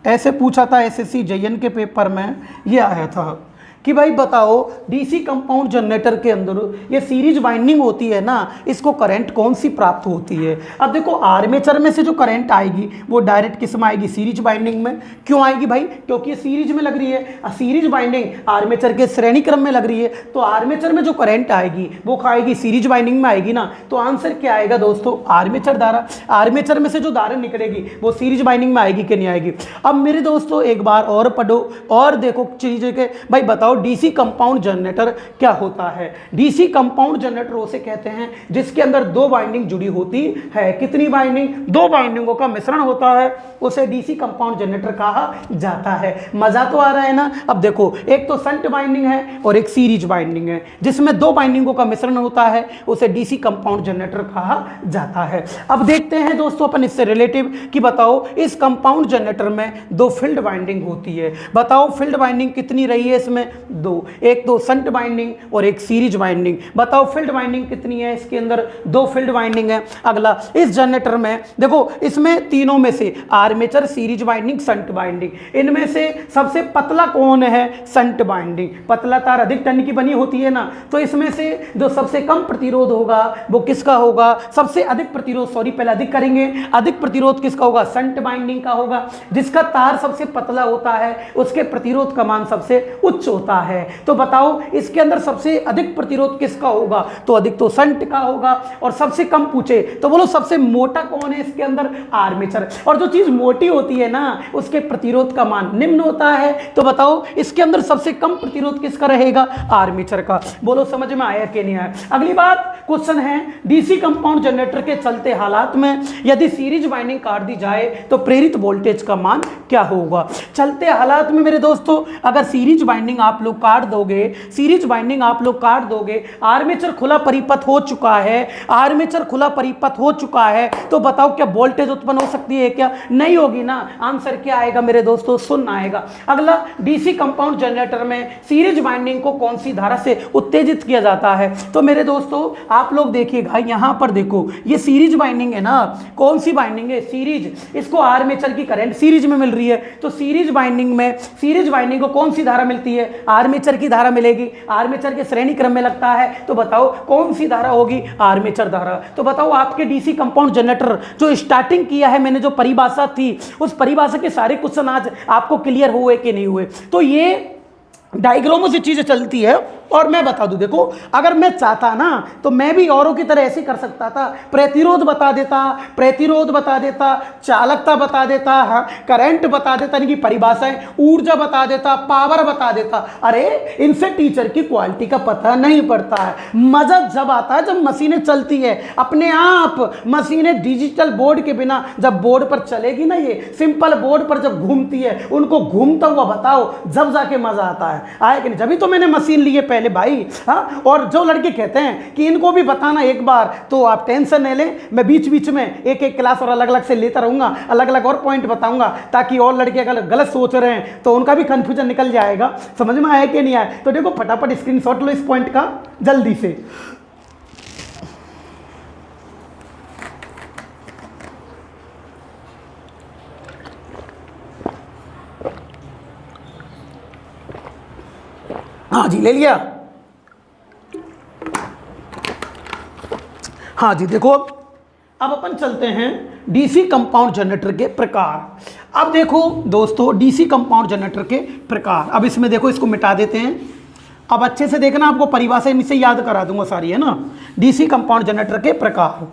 ऐसे पूछा था एसएससी जेईएन के पेपर में, ये आया था कि भाई बताओ डीसी कंपाउंड जनरेटर के अंदर ये सीरीज वाइंडिंग होती है ना, इसको करंट कौन सी प्राप्त होती है। अब देखो आर्मेचर में से जो करंट आएगी वो डायरेक्ट किस में आएगी, सीरीज वाइंडिंग में। क्यों आएगी भाई, क्योंकि ये सीरीज में लग रही है, सीरीज वाइंडिंग आर्मेचर के श्रेणी क्रम में लग रही है, तो आर्मेचर में जो करंट आएगी वो खाएगी सीरीज वाइंडिंग में आएगी ना। तो आंसर क्या आएगा दोस्तों, आर्मेचर धारा। आर्मेचर में से जो धारा निकलेगी वो सीरीज वाइंडिंग में आएगी कि नहीं आएगी। अब मेरे दोस्तों एक बार और पढ़ो और देखो चीजें के, भाई बताओ डीसी कंपाउंड जनरेटर क्या होता है। डीसी कंपाउंड जनरेटर उसे कहते हैं जिसके अंदर दो वाइंडिंग जुड़ी होती है। कितनी वाइंडिंग, दो वाइंडिंगों का मिश्रण होता है, उसे डीसी कंपाउंड जनरेटर कहा जाता है। मजा तो आ रहा है ना। अब देखो एक तो शंट वाइंडिंग है और एक सीरीज वाइंडिंग है, जिसमें दो वाइंडिंगों का मिश्रण होता है, उसे डीसी कंपाउंड जनरेटर कहा जाता है। अब देखते हैं दोस्तों अपन इससे रिलेटिव कि बताओ इस कंपाउंड जनरेटर में दो फील्ड वाइंडिंग होती है। बताओ फील्ड वाइंडिंग कितनी रही है इसमें, दो, एक तो शंट वाइंडिंग और एक सीरीज वाइंडिंग। बताओ फील्ड वाइंडिंग कितनी है इसके अंदर, दो फील्ड वाइंडिंग है। अगला इस जनरेटर में देखो, इसमें तीनों में से armature, series winding, shunt winding, इनमें से सबसे पतला कौन है, शंट वाइंडिंग। पतला तार अधिक टन की बनी होती है ना, तो इसमें से जो सबसे कम प्रतिरोध होगा वो किसका होगा, सबसे अधिक प्रतिरोध, सॉरी पहले अधिक करेंगे, अधिक प्रतिरोध किसका होगा, शंट वाइंडिंग का होगा। जिसका तार सबसे पतला होता है उसके प्रतिरोध का मान सबसे उच्च होता है। तो बताओ इसके अंदर सबसे अधिक प्रतिरोध किसका होगा, तो अधिक तो शंट का होगा। और सबसे कम पूछे तो बोलो सबसे मोटा कौन है इसके अंदर, आर्मेचर। और जो चीज मोटी होती है ना उसके प्रतिरोध का मान निम्न होता है। तो बताओ इसके अंदर सबसे कम प्रतिरोध किसका रहेगा, आर्मेचर का। बोलो समझ में आया कि नहीं आया। अगली बात क्वेश्चन है, डीसी कंपाउंड जनरेटर के चलते हालात में यदि सीरीज वाइंडिंग काट दी जाए तो प्रेरित वोल्टेज का मान क्या होगा। चलते हालात में मेरे दोस्तों अगर सीरीज वाइंडिंग आप लोग काट दोगे, सीरीज वाइंडिंग आप लोग काट दोगे, आर्मेचर खुला परिपथ हो चुका है, आर्मेचर खुला परिपथ हो चुका है, तो बताओ क्या वोल्टेज उत्पन्न हो सकती है क्या, नहीं होगी ना। आंसर क्या आएगा मेरे दोस्तों, शून्य आएगा। अगला डीसी कंपाउंड जनरेटर में सीरीज वाइंडिंग को कौन सी धारा से उत्तेजित किया जाता है। तो मेरे दोस्तों आप लोग देखिएगा यहां पर देखो, ये सीरीज वाइंडिंग है ना, कौन सी वाइंडिंग है, सीरीज। इसको आर्मेचर की करंट सीरीज में मिल रही है, तो सीरीज वाइंडिंग में, सीरीज वाइंडिंग को कौन सी धारा मिलती है, आर्मेचर की धारा मिलेगी। आर्मेचर के श्रेणी क्रम में लगता है, तो बताओ कौन सी धारा होगी, आर्मेचर धारा। तो बताओ आपके डीसी कंपाउंड जनरेटर जो स्टार्टिंग किया है मैंने, जो परिभाषा थी उस परिभाषा के सारे क्वेश्चन आज आपको क्लियर हुए कि नहीं हुए। तो ये डायग्रामों से चीजें चलती है। और मैं बता दूं, देखो अगर मैं चाहता ना तो मैं भी औरों की तरह ऐसे कर सकता था, प्रतिरोध बता देता, प्रतिरोध बता देता, चालकता बता देता, हाँ, करंट बता देता, इनकी परिभाषाएं, ऊर्जा बता देता, पावर बता देता। अरे इनसे टीचर की क्वालिटी का पता नहीं पड़ता है। मजा जब आता है जब मशीनें चलती है अपने आप। मशीनें डिजिटल बोर्ड के बिना जब बोर्ड पर चलेगी ना, ये सिंपल बोर्ड पर जब घूमती है, उनको घूमता हुआ बताओ जब जाके मजा आता है। आए कि नहीं, जब तो मैंने मशीन ली है पहले भाई। हाँ, और जो लड़के कहते हैं कि इनको भी बताना एक बार, तो आप टेंशन नहीं लें, मैं बीच बीच में एक एक क्लास और अलग अलग से लेता रहूंगा, अलग अलग और पॉइंट बताऊंगा, ताकि और लड़के अगर गलत सोच रहे हैं तो उनका भी कंफ्यूजन निकल जाएगा। समझ में आया कि नहीं आया। तो देखो फटाफट स्क्रीनशॉट लो इस पॉइंट का जल्दी से। हाँ जी, ले लिया। हाँ जी देखो, अब अपन चलते हैं डीसी कंपाउंड जनरेटर के प्रकार। अब देखो दोस्तों, डीसी कंपाउंड जनरेटर के प्रकार, अब इसमें देखो इसको मिटा देते हैं। अब अच्छे से देखना, आपको परिभाषा इनसे याद करा दूंगा सारी, है ना। डीसी कंपाउंड जनरेटर के प्रकार।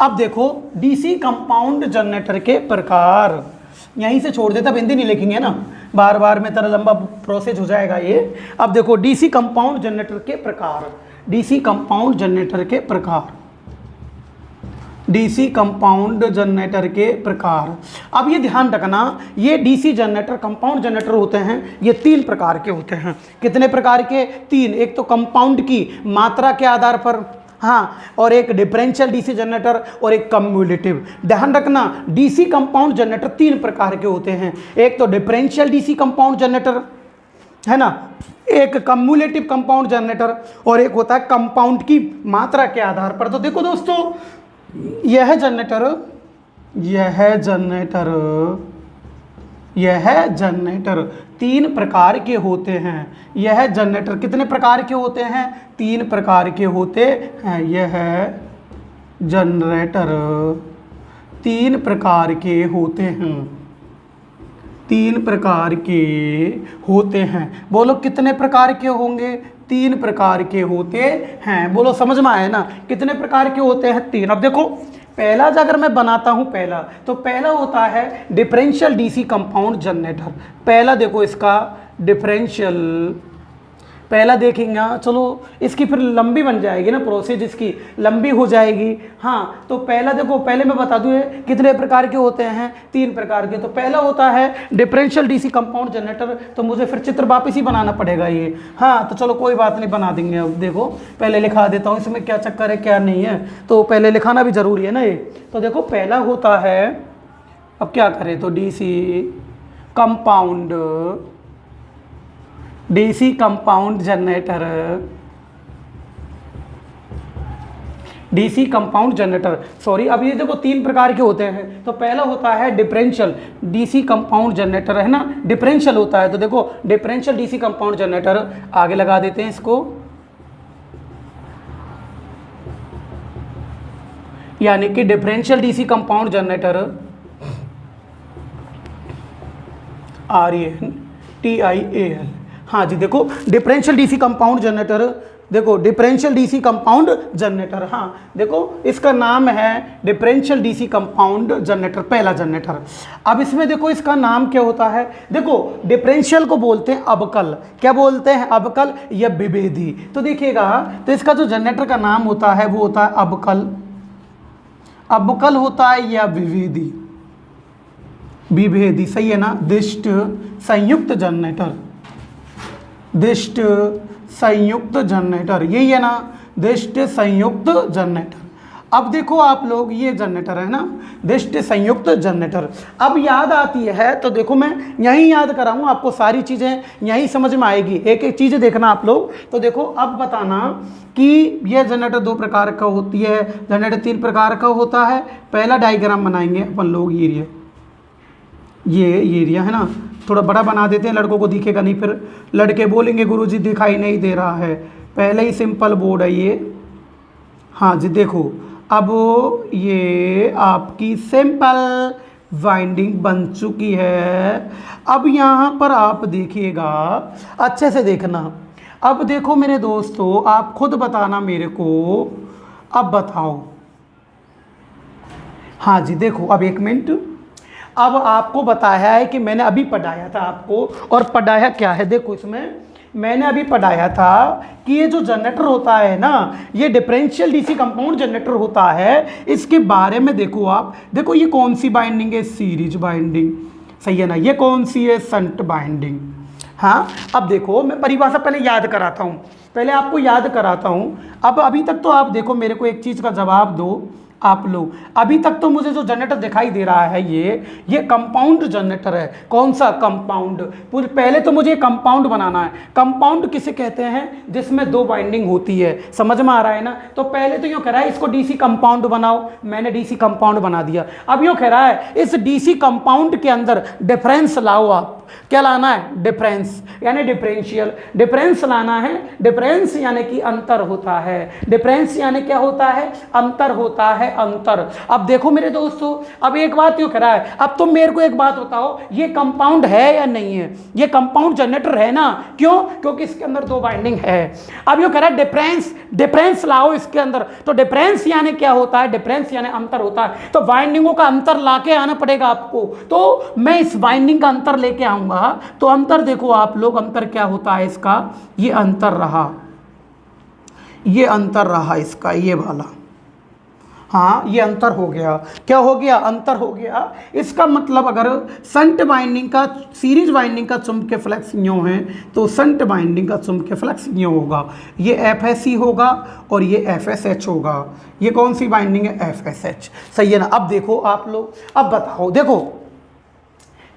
अब देखो डीसी कंपाउंड जनरेटर के प्रकार, यहीं से छोड़ देता, अब हिंदी नहीं लिखेंगे ना, बार बार में तरह लंबा प्रोसेस हो जाएगा ये। अब देखो डीसी कंपाउंड जनरेटर के प्रकार, डीसी कंपाउंड जनरेटर के प्रकार, डीसी कंपाउंड जनरेटर के प्रकार। अब ये ध्यान रखना, ये डीसी जनरेटर कंपाउंड जनरेटर होते हैं, ये 3 प्रकार के होते हैं। कितने प्रकार के? 3। एक तो कंपाउंड की मात्रा के आधार पर, हाँ, और एक डिफरेंशियल डीसी जनरेटर और एक कम्युलेटिव। ध्यान रखना, डीसी कंपाउंड जनरेटर 3 प्रकार के होते हैं। एक तो डिफरेंशियल डीसी कंपाउंड जनरेटर, है ना, एक कम्युलेटिव कंपाउंड जनरेटर, और एक होता है कंपाउंड की मात्रा के आधार पर। तो देखो दोस्तों, यह जनरेटर 3 प्रकार के होते हैं। यह जनरेटर कितने प्रकार के होते हैं? 3 प्रकार के होते हैं। यह जनरेटर 3 प्रकार के होते हैं, 3 प्रकार के होते हैं। बोलो कितने प्रकार के होंगे? 3 प्रकार के होते हैं। बोलो समझ में आया ना, कितने प्रकार के होते हैं? 3। अब देखो पहला अगर मैं बनाता हूं, पहला होता है डिफरेंशियल डीसी कंपाउंड जनरेटर। पहला देखो इसका डिफरेंशियल, पहला देखेंगे, चलो इसकी फिर लंबी बन जाएगी ना, प्रोसेस इसकी लंबी हो जाएगी। हाँ, तो पहला देखो, पहले मैं बता दूं कितने प्रकार के होते हैं? 3 प्रकार के। तो पहला होता है डिफरेंशियल डीसी कंपाउंड जनरेटर, तो मुझे फिर चित्र वापस ही बनाना पड़ेगा ये। हाँ, तो चलो कोई बात नहीं, बना देंगे। अब देखो पहले लिखा देता हूँ, इसमें क्या चक्कर है क्या नहीं है, तो पहले लिखाना भी जरूरी है ना ये। तो देखो पहला होता है, अब क्या करें, तो DC compound generator, DC compound generator, sorry. अब ये देखो 3 प्रकार के होते हैं। तो पहला होता है डिफरेंशियल डीसी कंपाउंड जनरेटर, है ना, डिफरेंशियल होता है। तो देखो डिफरेंशियल डीसी कंपाउंड जनरेटर, आगे लगा देते हैं इसको, यानी कि differential DC compound generator, RENTIAL। हाँ जी देखो डिफरेंशियल डीसी कंपाउंड जनरेटर, देखो डिफरेंशियल डीसी कंपाउंड जनरेटर, हाँ देखो इसका नाम है डिफरेंशियल डीसी कंपाउंड जनरेटर, पहला जनरेटर। अब इसमें देखो इसका नाम क्या होता है? देखो डिफरेंशियल को बोलते हैं अवकल। क्या बोलते हैं? अवकल या विभेदी। तो देखिएगा, तो इसका जो जनरेटर का नाम होता है वो होता है अवकल, अवकल होता है या विभेदी, विभेदी, सही है ना। दिष्ट संयुक्त जनरेटर, दिष्ट संयुक्त जनरेटर, यही है ना, दिष्ट संयुक्त जनरेटर। अब देखो आप लोग, ये जनरेटर है ना, दिष्ट संयुक्त जनरेटर। अब याद आती है, तो देखो मैं यहीं याद कराऊंगा आपको, सारी चीज़ें यहीं समझ में आएगी, एक एक चीज़ देखना आप लोग। तो देखो अब बताना कि यह जनरेटर 2 प्रकार का होती है, जनरेटर 3 प्रकार का होता है। पहला डायग्राम बनाएंगे अपन लोग, ये एरिया है ना, थोड़ा बड़ा बना देते हैं, लड़कों को दिखेगा नहीं, फिर लड़के बोलेंगे गुरुजी दिखाई नहीं दे रहा है। पहले ही सिंपल बोर्ड है ये। हाँ जी देखो, अब ये आपकी सिंपल वाइंडिंग बन चुकी है। अब यहाँ पर आप देखिएगा, अच्छे से देखना। अब देखो मेरे दोस्तों, आप खुद बताना मेरे को, अब बताओ। हाँ जी देखो, अब 1 मिनट, अब आपको बताया है कि मैंने अभी पढ़ाया था आपको, और पढ़ाया क्या है देखो, इसमें मैंने अभी पढ़ाया था कि ये जो जनरेटर होता है ना, ये डिफरेंशियल डीसी कंपाउंड जनरेटर होता है। इसके बारे में देखो आप, देखो ये कौन सी बाइंडिंग है? सीरीज बाइंडिंग, सही है ना। ये कौन सी है? Shunt binding. हाँ, अब देखो मैं परिभाषा पहले याद कराता हूँ, पहले आपको याद कराता हूँ। अब अभी तक तो आप देखो, मेरे को एक चीज़ का जवाब दो आप लोग। अभी तक तो मुझे जो जनरेटर दिखाई दे रहा है ये कंपाउंड जनरेटर है। कौन सा? कंपाउंड। पहले तो मुझे कंपाउंड बनाना है। कंपाउंड किसे कहते हैं? जिसमें 2 बाइंडिंग होती है। समझ में आ रहा है ना? तो पहले तो यूँ कह रहा है इसको डीसी कंपाउंड बनाओ, मैंने डीसी कंपाउंड बना दिया। अब यूँ कह रहा है इस डीसी कंपाउंड के अंदर डिफरेंस लाओ आप, क्या लाना है, डिफरेंस यानी डिफरेंशियल, डिफरेंस लाना है। डिफरेंस यानी कि अंतर होता है, डिफरेंस यानी क्या होता है, अंतर होता है, अंतर। अब देखो मेरे दोस्तों, अब एक बात क्यों कह रहा है, अब तुम मेरे को एक बात बताओ, ये कंपाउंड है या नहीं है, ये कंपाउंड जनरेटर है ना, क्यों, क्योंकि इसके अंदर दो बाइंडिंग है। अब ये कह रहा है डिफरेंस, डिफरेंस लाओ इसके अंदर, तो डिफरेंस यानी क्या होता है, डिफरेंस यानी अंतर होता है, तो बाइंडिंगों का अंतर लाके आना पड़ेगा आपको। तो मैं इस बाइंडिंग का अंतर लेके आऊंगा, तो अंतर देखो आप लोग, अंतर क्या होता है इसका, ये अंतर रहा, ये अंतर रहा इसका, ये वाला, हाँ ये अंतर हो गया, क्या हो गया, अंतर हो गया। इसका मतलब अगर संट बाइंडिंग का, सीरीज बाइंडिंग का चुंबकीय फ्लक्स यूं है, तो संट बाइंडिंग का चुंबकीय फ्लक्स यूं होगा, ये FSE होगा और ये FSH होगा। ये कौन सी बाइंडिंग है, FSH, सही है ना। अब देखो आप लोग, अब बताओ, देखो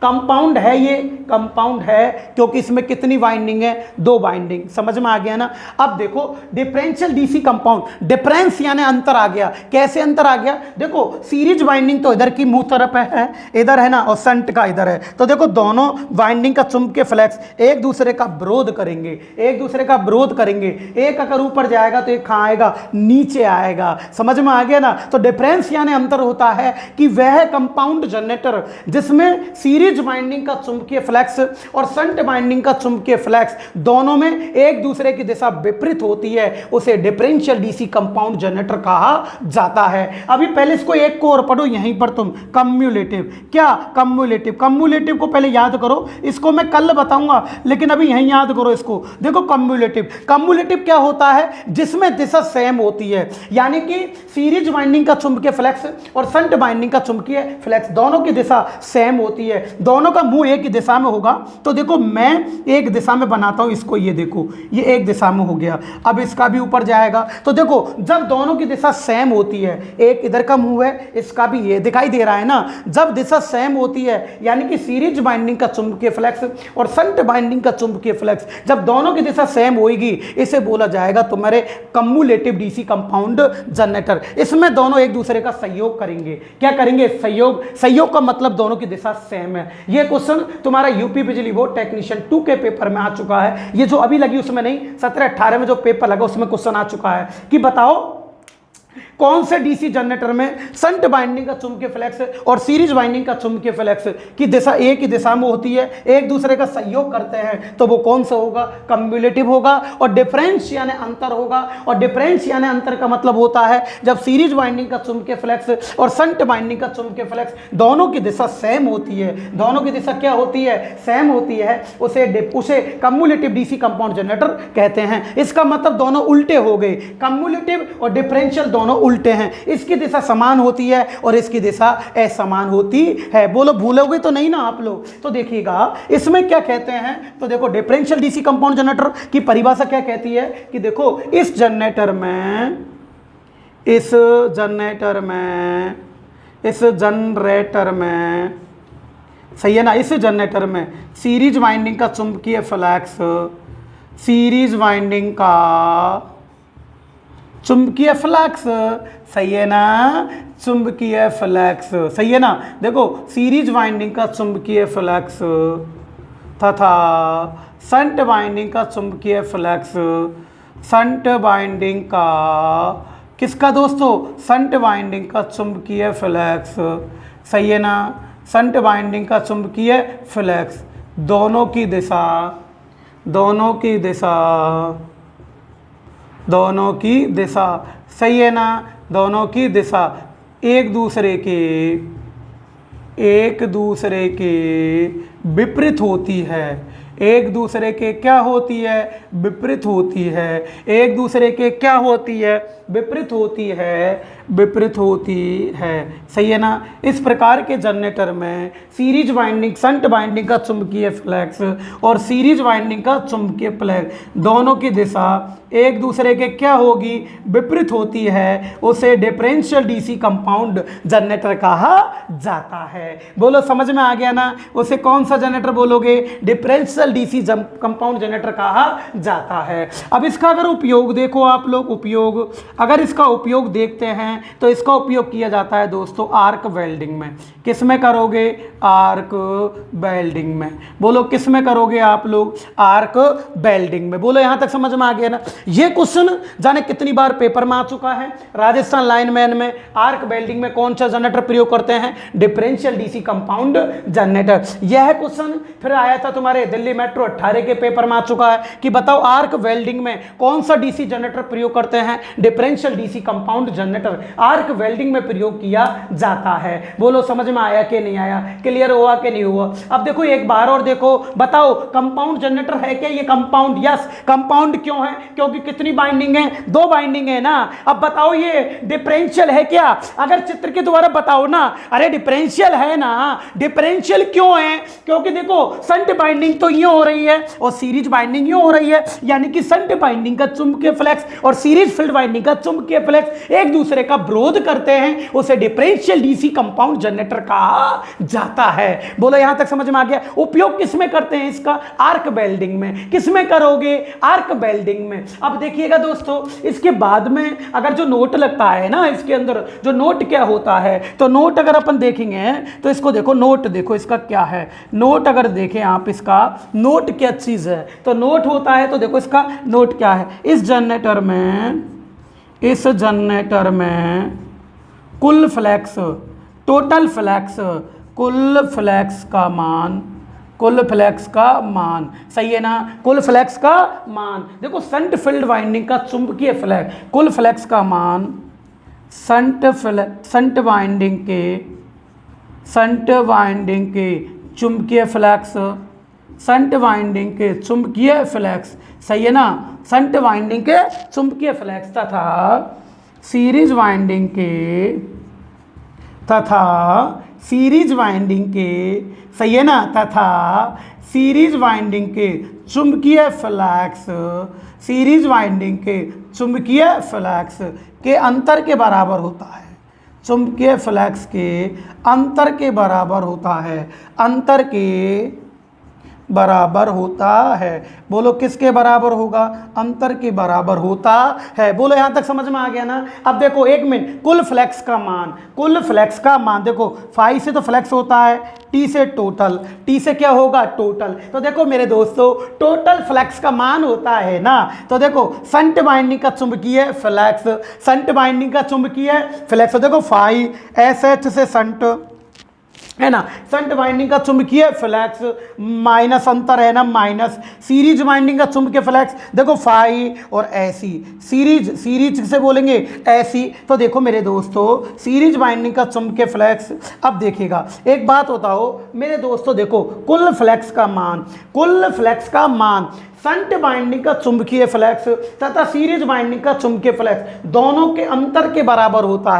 कंपाउंड है, ये कंपाउंड है क्योंकि इसमें कितनी बाइंडिंग है, दो बाइंडिंग, समझ में आ गया ना। अब देखो डिफरेंशियल डीसी कंपाउंड, डिफरेंस यानी अंतर आ गया, कैसे अंतर आ गया, देखो सीरीज बाइंडिंग तो इधर की मुंह तरफ है, इधर है ना, और संट का इधर है, तो देखो दोनों बाइंडिंग का चुंबकीय फ्लक्स एक दूसरे का विरोध करेंगे, एक दूसरे का विरोध करेंगे, एक अगर ऊपर जाएगा तो एक कहाँ आएगा, नीचे आएगा, समझ में आ गया ना। तो डिफरेंस यानी अंतर होता है कि वह कंपाउंड जनरेटर जिसमें सीरीज बाइंडिंग का चुंबकीय फ्लक्स और संट बाइंडिंग का चुंबकीय फ्लक्स दोनों में एक दूसरे की दिशा विपरीत होती है, उसे डिफरेंशियल डीसी कंपाउंड जनरेटर कहा जाता है। अभी पहले इसको एक को और पढ़ो, यहीं पर तुम कम्युलेटिव, क्या कम्युलेटिव, कम्युलेटिव को पहले याद करो, इसको मैं कल बताऊंगा लेकिन अभी यहीं याद करो इसको। देखो कम्युलेटिव, कम्युलेटिव क्या होता है, जिसमें दिशा सेम होती है, यानी कि सीरीज बाइंडिंग का चुंबकीय फ्लक्स और संट बाइंडिंग का चुंबकीय फ्लक्स दोनों की दिशा सेम होती है, दोनों का मुंह एक ही दिशा में होगा। तो देखो मैं एक दिशा में बनाता हूं इसको, ये देखो ये एक दिशा में हो गया, अब इसका भी ऊपर जाएगा, तो देखो जब दोनों की दिशा सेम होती है, एक इधर का मुंह है, इसका भी ये दिखाई दे रहा है ना, जब दिशा सेम होती है यानी कि सीरीज बाइंडिंग का चुंबकीय फ्लक्स और संट बाइंडिंग का चुंबकीय फ्लक्स जब दोनों की दिशा सेम होगी, इसे बोला जाएगा तुम्हारे कम्युलेटिव डीसी कंपाउंड जनरेटर। इसमें दोनों एक दूसरे का सहयोग करेंगे, क्या करेंगे, सहयोग, सहयोग का मतलब दोनों की दिशा सेम है। ये क्वेश्चन तुम्हारा यूपी बिजली बोर्ड टेक्नीशियन 2 के पेपर में आ चुका है, ये जो अभी लगी उसमें नहीं, 17-18 में जो पेपर लगा उसमें क्वेश्चन आ चुका है कि बताओ कौन से डीसी जनरेटर में संट बाइंडिंग का चुंबकीय फ्लक्स और सीरीज बाइंडिंग का चुंबकीय फ्लक्स की दिशा एक ही दिशा में होती है, एक दूसरे का सहयोग करते हैं, तो वो कौन सा होगा, कम्युलेटिव होगा। और डिफरेंस यानी अंतर होगा, और डिफरेंस यानी अंतर का मतलब होता है जब सीरीज बाइंडिंग का चुंबकीय फ्लक्स और संट बाइंडिंग का चुंबकीय फ्लक्स दोनों की दिशा सेम होती है, दोनों की दिशा क्या होती है, सेम होती है, उसे कम्युलेटिव डीसी कंपाउंड जनरेटर कहते हैं। इसका मतलब दोनों उल्टे हो गए, कम्युलेटिव और डिफरेंशियल दोनों उल्टे हैं, इसकी दिशा समान होती है और इसकी दिशा असमान होती है। बोलो भूलोगे तो नहीं ना आप लोग। तो देखिएगा इसमें क्या कहते हैं, तो देखो डिफरेंशियल डीसी कंपाउंड जनरेटर की परिभाषा क्या कहती है कि देखो इस जनरेटर में सही है ना, इस जनरेटर में सीरीज वाइंडिंग का चुंबकीय फ्लक्स, सीरीज वाइंडिंग का चुंबकीय फ्लक्स, सही है ना, चुंबकीय फ्लक्स, सही है ना। देखो सीरीज वाइंडिंग का चुंबकीय फ्लक्स तथा संट बाइंडिंग का चुंबकीय फ्लक्स, संट बाइंडिंग का किसका दोस्तों, संट बाइंडिंग का चुंबकीय फ्लक्स, सही है ना, संट बाइंडिंग का चुंबकीय फ्लक्स दोनों की दिशा सही है ना, दोनों की दिशा एक दूसरे के विपरीत होती है, एक दूसरे के क्या होती है, विपरीत होती है, एक दूसरे के क्या होती है, विपरीत होती है, सही है ना। इस प्रकार के जनरेटर में सीरीज वाइंडिंग, संट बाइंडिंग का चुंबकीय फ्लक्स और सीरीज वाइंडिंग का चुंबकीय फ्लक्स दोनों की दिशा एक दूसरे के क्या होगी, विपरीत होती है, उसे डिफरेंशियल डीसी कंपाउंड जनरेटर कहा जाता है। बोलो समझ में आ गया ना, उसे कौन सा जनरेटर बोलोगे, डिफरेंशियल डीसी कंपाउंड जनरेटर कहा जाता है। अब इसका अगर उपयोग देखो आप लोग, उपयोग अगर इसका उपयोग देखते हैं तो इसका उपयोग किया जाता है दोस्तों आर्क वेल्डिंग में। किस में करोगे, आर्क वेल्डिंग में। बोलो किस में करोगे आप लोग? आर्क वेल्डिंग में। बोलो यहां तक समझ में आ गया ना? ये क्वेश्चन जाने कितनी बार पेपर में आ चुका है। राजस्थान लाइनमैन में आर्क वेल्डिंग में कौन सा जनरेटर प्रयोग करते हैं? Differential DC compound generator. यह क्वेश्चन फिर आया था तुम्हारे दिल्ली मेट्रो 18 के पेपर में आ चुका है कि बताओ आर्क वेल्डिंग में कौन सा डीसी जनरेटर प्रयोग करते हैं? Differential DC compound generator arc welding में प्रयोग किया जाता है। बोलो समझ में आया कि नहीं आया? क्लियर हुआ कि नहीं हुआ? अब देखो एक बार और देखो, बताओ कंपाउंड जनरेटर है क्या ये? Compound, yes compound. क्यों है? क्योंकि कितनी बाइंडिंग है? 2 बाइंडिंग है ना। अब बताओ ये डिफरेंशियल है क्या? अगर चित्र के द्वारा बताओ ना। अरे डिफरेंशियल है ना। डिफरेंशियल क्यों है? क्योंकि देखो शंट बाइंडिंग तो यूं हो रही है और सीरीज बाइंडिंग यूं हो रही है, यानी कि शंट बाइंडिंग का चुंबकीय फ्लक्स और सीरीज फील्ड बाइंडिंग का चुंबकीय फ्लक्स एक दूसरे का विरोध करते हैं, उसे डिफरेंशियल डीसी कंपाउंड जनरेटर कहा जाता है। बोलो यहां तक समझ में आ गया? उपयोग किसमें करते हैं इसका? आर्क वेल्डिंग में। किसमें करोगे? आर्क वेल्डिंग में। अब देखिएगा दोस्तों, इसके बाद में अगर जो नोट लगता है ना, इसके अंदर जो नोट क्या होता है, तो नोट अगर अपन देखेंगे तो इसको देखो, नोट देखो इसका क्या है। नोट अगर देखें आप, इसका नोट क्या चीज है, तो नोट होता है, तो देखो इसका नोट क्या है। इस जनरेटर में कुल फ्लैक्स, टोटल फ्लैक्स, कुल फ्लैक्स का मान सही है ना? कुल फ्लैक्स का मान। देखो शंट फील्ड वाइंडिंग का चुंबकीय फ्लैक्स, कुल फ्लैक्स का मान शंट वाइंडिंग के चुंबकीय फ्लैक्स, शंट वाइंडिंग के चुंबकीय फ्लैक्स सही है ना? शंट वाइंडिंग के चुंबकीय फ्लैक्स तथा सीरीज वाइंडिंग के सही है ना? तथा सीरीज वाइंडिंग के चुंबकीय फ्लक्स के अंतर के बराबर होता है। चुंबकीय फ्लक्स के अंतर के बराबर होता है। अंतर के बराबर होता है। बोलो किसके बराबर होगा? अंतर के बराबर होता है। बोलो यहां तक समझ में आ गया ना? अब देखो एक मिनट, कुल फ्लक्स का मान देखो, फाई से तो फ्लक्स होता है, टी से टोटल, टी से क्या होगा? टोटल। तो देखो मेरे दोस्तों, टोटल फ्लक्स का मान होता है ना, तो देखो शंट बाइंडिंग का चुंबकीय फ्लक्स, तो देखो फाई एस एच से शंट है ना, शंट वाइंडिंग का चुंबकीय फ्लक्स माइनस अंतर है ना, माइनस सीरीज वाइंडिंग का चुंबकीय फ्लक्स, देखो फाई और ऐसी सीरीज से बोलेंगे ऐसी। तो देखो मेरे दोस्तों, सीरीज वाइंडिंग का चुंबकीय फ्लक्स। अब देखिएगा एक बात बताओ मेरे दोस्तों, देखो कुल फ्लक्स का मान शंट बाइंडिंग का चुंबकीय फ्लक्स तथा सीरीज बाइंडिंग का चुंबकीय फ्लक्स दोनों के अंतर के बराबर होता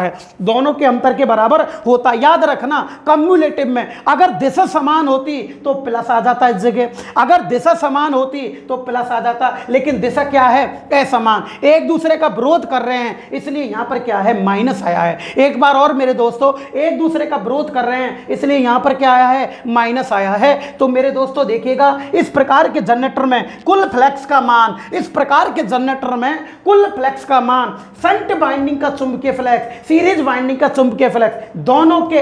है। याद रखना, कम्युलेटिव में अगर दिशा समान होती तो प्लस आ जाता इस जगह, अगर दिशा समान होती तो प्लस आ जाता, लेकिन दिशा क्या है? असमान, एक दूसरे का विरोध कर रहे हैं, इसलिए यहां पर क्या है? माइनस आया है। एक बार और मेरे दोस्तों, एक दूसरे का विरोध कर रहे हैं, इसलिए यहां पर क्या आया है? माइनस आया है। तो मेरे दोस्तों देखिएगा, इस प्रकार के जनरेटर में कुल फ्लक्स का मान, इस प्रकार के जनरेटर में कुल फ्लक्स का मान शंट बाइंडिंग का चुंबकीय फ्लक्स, सीरीज बाइंडिंग का चुंबकीय फ्लक्स, दोनों का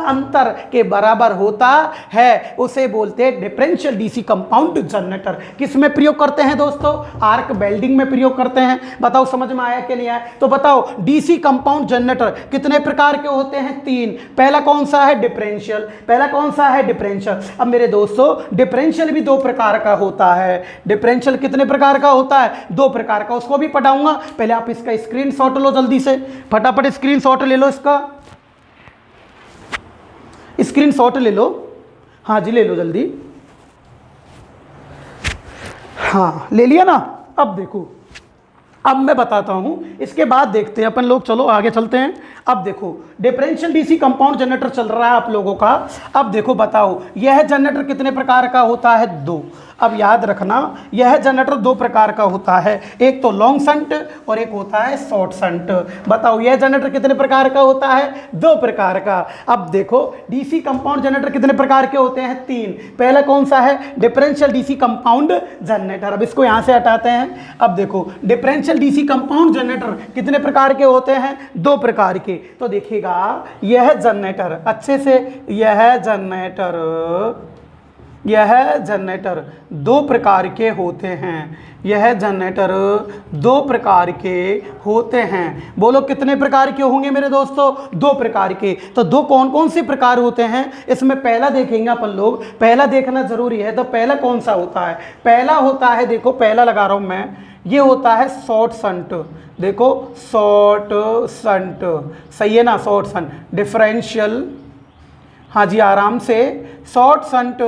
अंतर के बराबर होता है, उसे बोलते हैं डिफरेंशियल डीसी कंपाउंड जनरेटर। किस में प्रयोग करते हैं दोस्तों? आर्क वेल्डिंग में प्रयोग करते हैं। बताओ समझ में आया कि नहीं आया? तो बताओ डीसी कंपाउंड जनरेटर कितने प्रकार के होते हैं? 3। पहला कौन सा है? डिफरेंशियल। अब मेरे दोस्तों, डिफरेंशियल भी 2 प्रकार का होता है। डिफरेंशियल कितने प्रकार का होता है? 2 प्रकार का, उसको भी पढ़ाऊंगा। पहले आप इसका स्क्रीनशॉट लो, जल्दी से फटाफट स्क्रीनशॉट ले लो, इसका स्क्रीनशॉट ले लो। हाँ जी ले लो जल्दी। हाँ ले लिया ना? अब देखो, अब मैं बताता हूं, इसके बाद देखते हैं अपन लोग। चलो आगे चलते हैं। अब देखो डिफरेंशियल डीसी कंपाउंड जनरेटर चल रहा है आप लोगों का। अब देखो बताओ यह जनरेटर कितने प्रकार का होता है? 2। अब याद रखना, यह जनरेटर 2 प्रकार का होता है, एक तो लॉन्ग शंट और एक होता है शॉर्ट शंट। बताओ यह जनरेटर कितने प्रकार का होता है? 2 प्रकार का। अब देखो डीसी कंपाउंड जनरेटर कितने प्रकार के होते हैं? 3। पहला कौन सा है? Differential DC compound generator. अब इसको यहां से हटाते हैं। अब देखो डिफरेंशियल डीसी कंपाउंड जनरेटर कितने प्रकार के होते हैं? 2 प्रकार के। तो देखिएगा यह जनरेटर अच्छे से, यह जनरेटर दो प्रकार के होते हैं, यह जनरेटर दो प्रकार के होते हैं। बोलो कितने प्रकार के होंगे मेरे दोस्तों? दो प्रकार के। तो दो कौन कौन से प्रकार होते हैं इसमें पहला देखेंगे अपन लोग, पहला देखना जरूरी है। तो पहला कौन सा होता है? पहला होता है, देखो पहला लगा रहा हूं मैं, ये होता है शॉर्ट शंट। देखो शॉर्ट शंट, सही है ना? शॉर्ट शंट डिफरेंशियल, हाँ जी आराम से, short shunt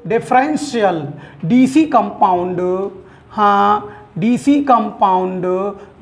differential DC compound, हाँ डीसी कंपाउंड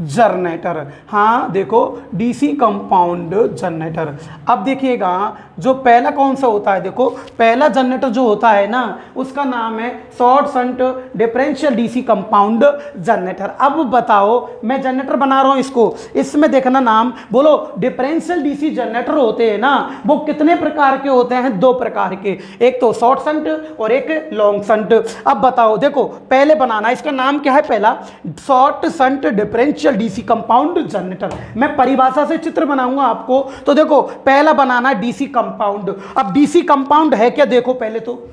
जनरेटर, हाँ देखो डीसी कंपाउंड जनरेटर। अब देखिएगा जो पहला कौन सा होता है, देखो पहला जनरेटर जो होता है ना उसका नाम है short shunt differential DC compound generator. अब बताओ मैं जनरेटर बना रहा हूं इसको, इसमें देखना नाम, बोलो डिफरेंशियल डीसी जनरेटर होते हैं ना वो कितने प्रकार के होते हैं? दो प्रकार के, एक तो शॉर्ट शंट और एक लॉन्ग शंट। अब बताओ, देखो पहले बनाना, इसका नाम क्या है? पहला short shunt differential DC compound generator. मैं परिभाषा से चित्र बनाऊंगा आपको, तो देखो पहला बनाना डीसी कंपाउंड। अब डीसी कंपाउंड है क्या? देखो पहले तो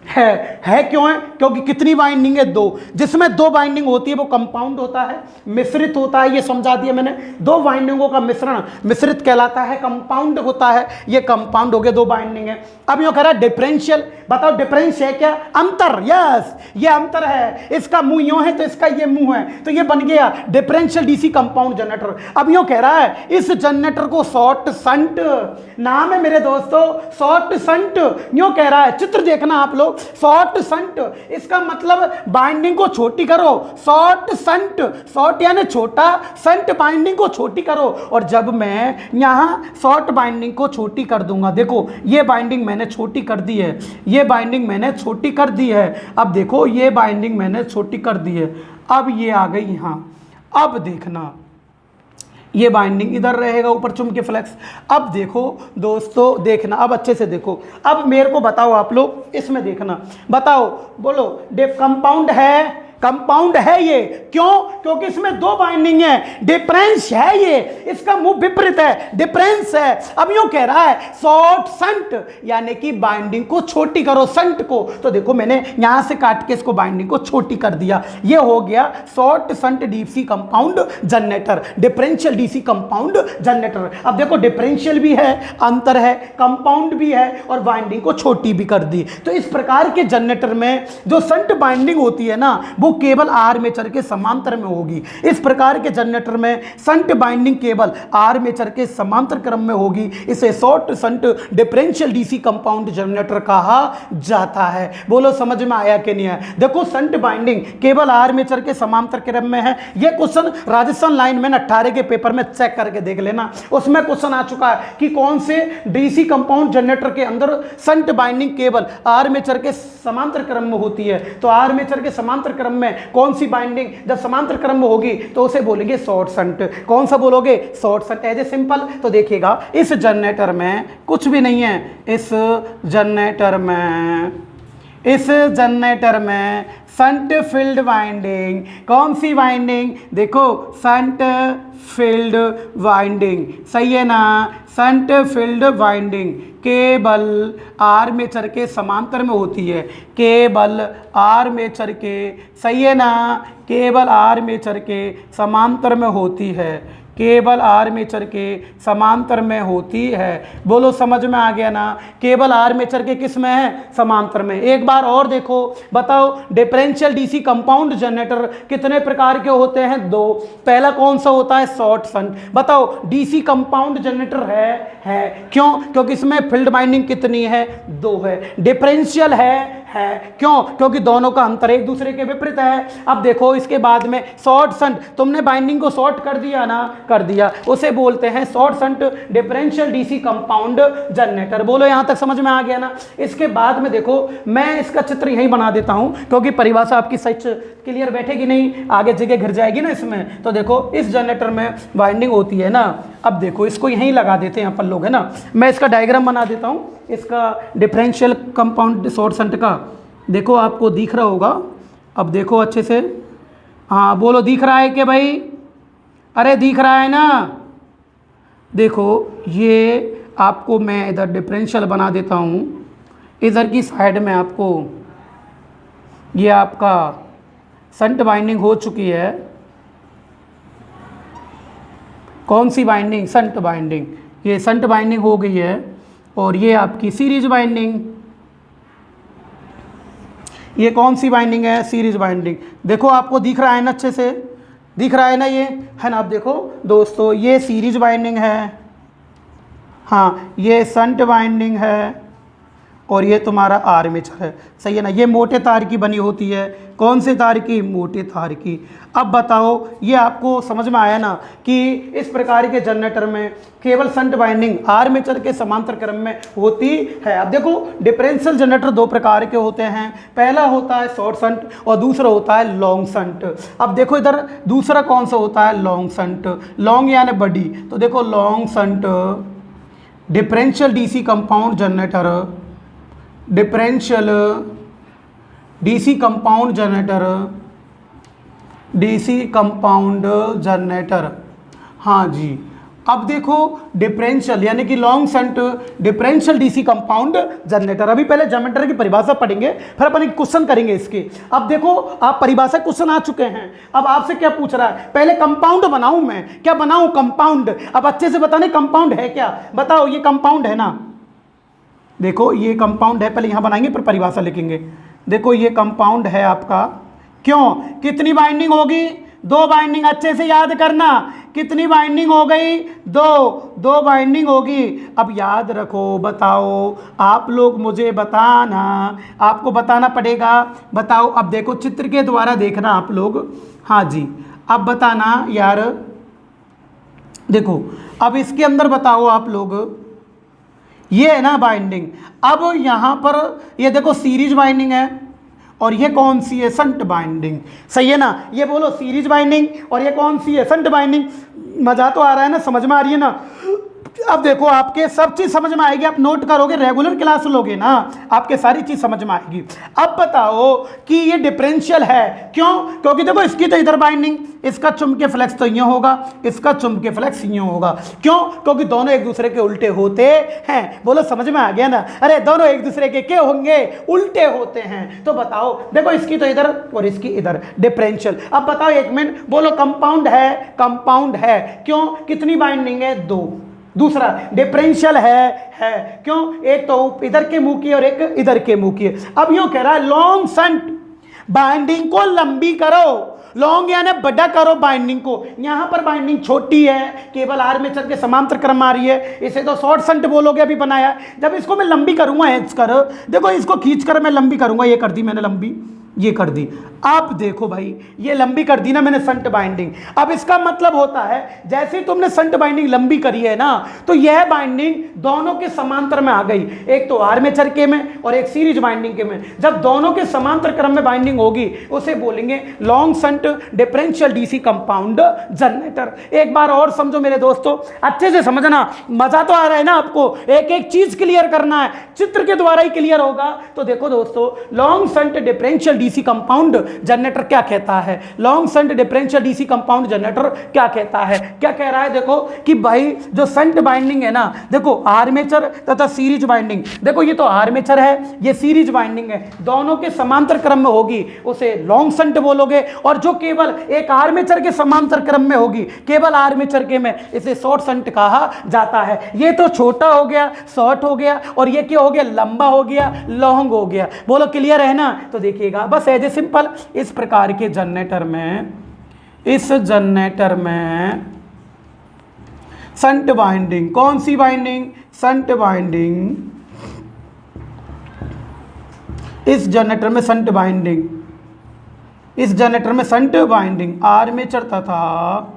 है क्यों है? क्योंकि कितनी बाइंडिंग है? दो। जिसमें दो बाइंडिंग होती है वो कंपाउंड होता है, मिश्रित होता है, ये समझा दिया मैंने। दो बाइंडिंगों का मिश्रण मिश्रित कहलाता है, कंपाउंड होता है। ये कंपाउंड हो गया, दो बाइंडिंग है। अब यूं कह रहा है डिफरेंशियल, बताओ डिफरेंस है क्या? अंतर, यस ये अंतर है, इसका मुंह यूं है तो इसका ये मुंह है, तो ये बन गया डिफरेंशियल डीसी कंपाउंड जनरेटर। अब यूं कह रहा है इस जनरेटर को शॉर्ट शंट नाम है मेरे दोस्तों, शॉर्ट शंट यूं कह रहा है। चित्र देखना आप लोग, शॉर्ट शंट इसका मतलब बाइंडिंग को छोटी करो, शॉर्ट शंट, शॉर्ट यानी छोटा, शंट बाइंडिंग को छोटी करो। और जब मैं यहां शॉर्ट बाइंडिंग को छोटी कर दूंगा, देखो ये बाइंडिंग मैंने छोटी कर दी है, ये बाइंडिंग मैंने छोटी कर दी है। अब देखो ये बाइंडिंग मैंने छोटी कर दी है, अब ये आ गई यहां। अब देखना ये बाइंडिंग इधर रहेगा ऊपर चुम के फ्लेक्स। अब देखो दोस्तों, देखना अब अच्छे से देखो। अब मेरे को बताओ आप लोग, इसमें देखना, बताओ बोलो कंपाउंड है? कंपाउंड है ये, क्यों? क्योंकि इसमें दो बाइंडिंग है। डिफरेंस है ये, इसका मुंह विपरीत है, डिफरेंस है। अब यूं कह रहा है शॉर्ट शंट यानी कि बाइंडिंग को छोटी करो, शंट को। तो देखो मैंने यहां से काट के इसको बाइंडिंग को छोटी कर दिया, ये हो गया short shunt DC compound generator, differential DC compound generator. अब देखो डिफरेंशियल भी है, अंतर है, कंपाउंड भी है और बाइंडिंग को छोटी भी कर दी। तो इस प्रकार के जनरेटर में जो शंट बाइंडिंग होती है ना वो केवल आर्मेचर के समांतर में होगी। इस प्रकार के जनरेटर में शंट बाइंडिंग केवल आर्मेचर के समांतर क्रम में होगी। इसे short shunt differential DC compound generator कहा जाता है। बोलो समझ में आया कि नहीं है? देखो शंट बाइंडिंग केवल आर्मेचर के समांतर क्रम में है। यह क्वेश्चन राजस्थान लाइन में 18 के पेपर में चेक करके देख लेना, उसमें क्वेश्चन आ चुका है कि कौन से डीसी कंपाउंड जनरेटर के अंदर शंट बाइंडिंग केवल आर्मेचर के समांतर क्रम में होती है। तो आर्मेचर के समांतर क्रम में कौन सी बाइंडिंग जब समांतर क्रम में होगी तो उसे बोलेंगे शॉर्ट शंट। कौन सा बोलोगे? Short shunt. As a simple. तो देखिएगा इस जनरेटर में कुछ भी नहीं है, इस जनरेटर में शंट फील्ड वाइंडिंग, कौन सी वाइंडिंग? देखो शंट फील्ड वाइंडिंग, सही है ना? शंट फील्ड वाइंडिंग केवल आर्मेचर के समांतर में होती है, केवल आर्मेचर के, सही है ना? केवल आर्मेचर के समांतर में होती है, केवल आर्मेचर के समांतर में होती है। बोलो समझ में आ गया ना? केवल आर्मेचर के किस में है? समांतर में। एक बार और देखो, बताओ डिफरेंशियल डीसी कंपाउंड जनरेटर कितने प्रकार के होते हैं? दो। पहला कौन सा होता है? Short shunt. बताओ डीसी कंपाउंड जनरेटर है क्यों? क्योंकि इसमें फील्ड बाइंडिंग कितनी है? दो है। डिफरेंशियल है क्यों? क्योंकि दोनों का अंतर एक दूसरे के विपरीत है। अब देखो इसके बाद में शॉर्ट शंट, तुमने बाइंडिंग को शॉर्ट कर दिया ना, कर दिया, उसे बोलते हैं short shunt differential DC compound generator. बोलो यहां तक समझ में आ गया ना? इसके बाद में देखो मैं इसका चित्र यहीं बना देता हूं क्योंकि परिभाषा आपकी सच क्लियर बैठेगी नहीं, आगे जगह घिर जाएगी ना इसमें। तो देखो इस जनरेटर में बाइंडिंग होती है ना, अब देखो इसको यहीं लगा देते हैं अपन लोग, है ना? मैं इसका डायग्राम बना देता हूं इसका डिफरेंशियल कंपाउंड शॉर्ट शंट का। देखो आपको दिख रहा होगा, अब देखो अच्छे से, हाँ बोलो दिख रहा है कि भाई? अरे दिख रहा है ना? देखो ये आपको मैं इधर डिफरेंशियल बना देता हूँ, इधर की साइड में आपको ये आपका शंट बाइंडिंग हो चुकी है। कौन सी बाइंडिंग? Shunt binding. ये शंट बाइंडिंग हो गई है और ये आपकी सीरीज बाइंडिंग। ये कौन सी बाइंडिंग है? Series binding. देखो आपको दिख रहा है ना, अच्छे से दिख रहा है ना, ये है ना। आप देखो दोस्तों, ये सीरीज बाइंडिंग है, हाँ ये शंट बाइंडिंग है और ये तुम्हारा आर्मेचर है, सही है ना। ये मोटे तार की बनी होती है। कौन से तार की? मोटे तार की। अब बताओ, ये आपको समझ में आया ना कि इस प्रकार के जनरेटर में केवल शंट बाइंडिंग आर्मेचर के समांतर क्रम में होती है। अब देखो डिफरेंशियल जनरेटर दो प्रकार के होते हैं, पहला होता है शॉर्ट शंट और दूसरा होता है लॉन्ग शंट। अब देखो इधर दूसरा कौन सा होता है? Long shunt. लॉन्ग यानी बड़ी, तो देखो long shunt differential DC compound generator, differential DC compound generator, DC compound generator, हाँ जी। अब देखो डिफरेंशियल यानी कि long shunt differential DC compound generator. अभी पहले जनरेटर की परिभाषा पढ़ेंगे, फिर अपन एक क्वेश्चन करेंगे इसके। अब देखो आप परिभाषा क्वेश्चन आ चुके हैं। अब आपसे क्या पूछ रहा है? पहले कंपाउंड बनाऊं मैं, क्या बनाऊं? कंपाउंड। अब अच्छे से बताने कंपाउंड है क्या, बताओ। ये कंपाउंड है ना, देखो ये कंपाउंड है, पहले यहां बनाएंगे फिर परिभाषा लिखेंगे। देखो ये कंपाउंड है आपका। क्यों? कितनी बाइंडिंग होगी? दो बाइंडिंग। अच्छे से याद करना, कितनी बाइंडिंग हो गई? दो बाइंडिंग होगी। अब याद रखो, बताओ आप लोग, मुझे बताना, आपको बताना पड़ेगा। बताओ, अब देखो चित्र के द्वारा देखना आप लोग, हाँ जी। अब बताना यार, देखो अब इसके अंदर बताओ आप लोग, ये है ना बाइंडिंग। अब यहां पर ये देखो सीरीज बाइंडिंग है और ये कौन सी है? शंट बाइंडिंग, सही है ना। ये बोलो सीरीज बाइंडिंग और ये कौन सी है? Shunt binding. मजा तो आ रहा है ना, समझ में आ रही है ना। अब देखो आपके सब चीज समझ में आएगी, आप नोट करोगे, रेगुलर क्लास लोगे ना, आपके सारी चीज समझ में आएगी। अब बताओ कि ये डिफरेंशियल है, क्यों? क्योंकि देखो इसकी तो इधर बाइंडिंग, इसका चुंबकीय फ्लक्स तो यूं होगा, इसका चुंबकीय फ्लक्स यूं होगा। क्यों? क्योंकि दोनों एक दूसरे के उल्टे होते हैं। बोलो समझ में आ गया ना। अरे दोनों एक दूसरे के क्या होंगे? उल्टे होते हैं। तो बताओ, देखो इसकी तो इधर और इसकी इधर, डिफरेंशियल। अब बताओ एक मिनट, बोलो कंपाउंड है, कंपाउंड है। क्यों? कितनी बाइंडिंग है? दो। दूसरा डिफरेंशियल है क्यों? एक तो इधर के मुंह की और एक इधर के मुंह की। अब यूं कह रहा है लॉन्ग शंट बाइंडिंग को लंबी करो, लॉन्ग यानी बड़ा करो बाइंडिंग को। यहां पर बाइंडिंग छोटी है, केवल आर्मेचर के समांतर क्रम आ रही है, इसे तो शॉर्ट शंट बोलोगे, अभी बनाया। जब इसको मैं लंबी करूंगा, खींच कर, देखो इसको खींच कर मैं लंबी करूंगा, ये कर दी मैंने लंबी, ये कर दी। अब देखो भाई, ये लंबी कर दी ना मैंने शंट बाइंडिंग। अब इसका मतलब होता है जैसे ही तुमने शंट बाइंडिंग लंबी करी है ना, तो यह बाइंडिंग दोनों के समांतर में आ गई, एक तो आर्मेचर के में और एक सीरीज बाइंडिंग के में। जब दोनों के समांतर क्रम में बाइंडिंग होगी, उसे बोलेंगे long shunt differential DC compound generator. एक बार और समझो मेरे दोस्तों, अच्छे से समझना, मजा तो आ रहा है ना आपको, एक एक चीज क्लियर करना है, चित्र के द्वारा ही क्लियर होगा। तो देखो दोस्तों, long shunt differential DC compound generator क्या कहता है? Long shunt differential DC compound generator क्या कहता है? क्या कह रहा है? देखो कि भाई जो शंट बाइंडिंग है ना, देखो आर्मेचर तथा सीरीज बाइंडिंग, देखो ये तो आर्मेचर है, ये सीरीज बाइंडिंग है, दोनों के समांतर क्रम में होगी, उसे लॉन्ग शंट बोलोगे। और जो केवल एक आर्मेचर के समांतर क्रम में होगी, केवल आर्मेचर के में, इसे शॉर्ट शंट कहा जाता है। ये तो छोटा हो गया, शॉर्ट हो गया, और ये क्या हो गया? लंबा हो गया, लॉन्ग हो गया। बोलो क्लियर है ना? तो देखिएगा बस एज ए सिंपल, इस प्रकार के जनरेटर में, इस जनरेटर में शंट बाइंडिंग, कौन सी बाइंडिंग? Shunt binding. इस जनरेटर में शंट बाइंडिंग, इस जनरेटर में शंट बाइंडिंग आर्मेचर तथा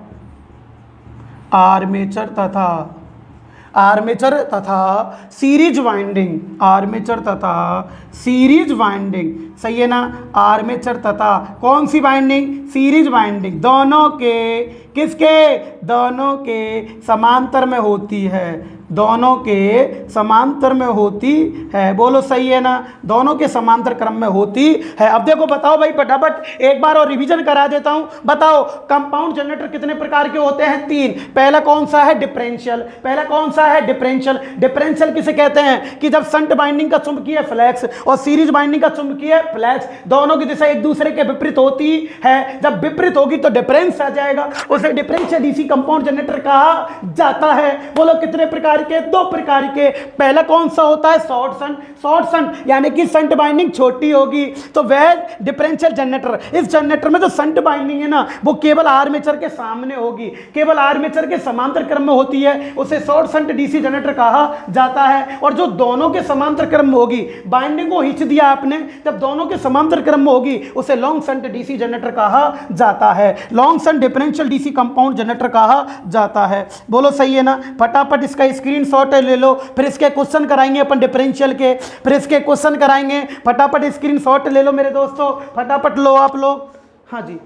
सीरीज बाइंडिंग, आर्मेचर तथा सीरीज बाइंडिंग, सही है ना। आर्मेचर तथा कौन सी बाइंडिंग? सीरीज बाइंडिंग, दोनों के किसके? दोनों के समांतर में होती है, दोनों के समांतर में होती है। बोलो सही है ना? दोनों के समांतर क्रम में होती है। अब देखो बताओ भाई फटाफट एक बार और रिवीजन करा देता हूं। बताओ कंपाउंड जनरेटर कितने प्रकार के होते हैं? 3। पहला कौन सा है? डिफरेंशियल। पहला कौन सा है? डिफरेंशियल। डिफरेंशियल किसे कहते हैं? कि जब शंट बाइंडिंग का चुंबकीय फ्लक्स और सीरीज बाइंडिंग का चुंबकीय फ्लक्स दोनों की दिशा एक दूसरे के विपरीत होती है, जब विपरीत होगी तो डिफरेंस आ जाएगा, उसे डिफरेंशियल डीसी कंपाउंड जनरेटर कहा जाता है। बोलो कितने प्रकार के? 2 प्रकार के। पहला कौन सा होता है? Short shunt. शॉर्ट शंट यानी कि शंट बाइंडिंग छोटी होगी तो वह डिफरेंशियल जनरेटर। इस जनरेटर में जो शंट बाइंडिंग है ना वो केवल आर्मेचर के सामने होगी, केवल आर्मेचर के समांतर क्रम में होती है, उसे शॉर्ट शंट डीसी जनरेटर कहा जाता है। और जो दोनों के समांतर क्रम में होगी, बाइंडिंग को खींच दिया आपने, जब दोनों के समांतर क्रम में होगी उसे लॉन्ग शंट डीसी जनरेटर कहा जाता है, long shunt differential DC compound generator कहा जाता है। बोलो सही है ना? फटाफट इसका स्क्रीनशॉट ले लो, फिर इसके क्वेश्चन कराएंगे अपन डिफरेंशियल के, फिर इसके क्वेश्चन कराएंगे। फटाफट स्क्रीनशॉट ले लो मेरे दोस्तों, फटाफट लो आप लोग। हाँ जी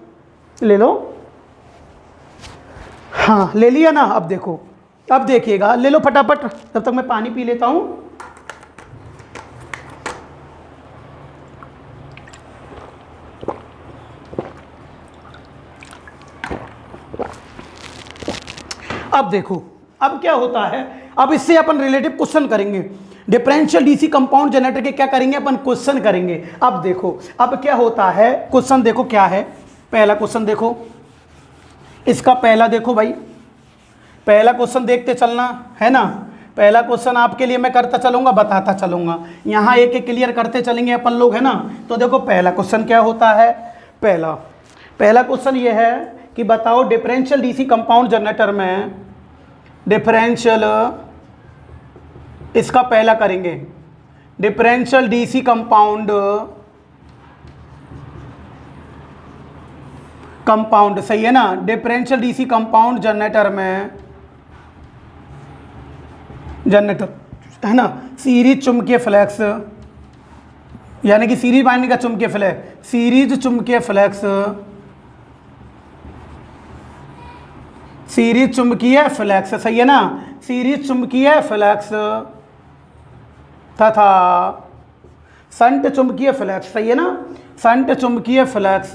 ले लो, हाँ ले लिया ना? अब देखो, अब देखिएगा, ले लो फटाफट, तब तक मैं पानी पी लेता हूं। अब देखो अब क्या होता है, अब इससे अपन रिलेटिव क्वेश्चन करेंगे। डिफरेंशियल डीसी कंपाउंड जनरेटर के क्या करेंगे अपन? क्वेश्चन करेंगे। अब देखो अब क्या होता है, क्वेश्चन देखो क्या है। पहला क्वेश्चन देखो, इसका पहला देखो भाई, पहला क्वेश्चन देखते चलना है ना। पहला क्वेश्चन आपके लिए मैं करता चलूंगा, बताता चलूंगा, यहाँ एक एक क्लियर करते चलेंगे अपन लोग, है ना। तो देखो पहला क्वेश्चन क्या होता है। पहला क्वेश्चन ये है कि बताओ डिफरेंशियल डीसी कंपाउंड जनरेटर में, डिफरेंशियल, इसका पहला करेंगे, डिफरेंशियल डीसी कंपाउंड सही है ना। डिफरेंशियल डीसी कंपाउंड जनरेटर में, जनरेटर है ना, सीरीज चुंबकीय फ्लक्स यानी कि सीरीज बाइंडिंग का चुंबकीय फ्लक्स, सीरीज चुंबकीय फ्लक्स, सीरीज चुंबकीय फ्लक्स सही है ना, सीरीज चुंबकीय फ्लक्स तथा संट चुंबकीय फ्लक्स सही है ना, संट चुंबकीय फ्लक्स,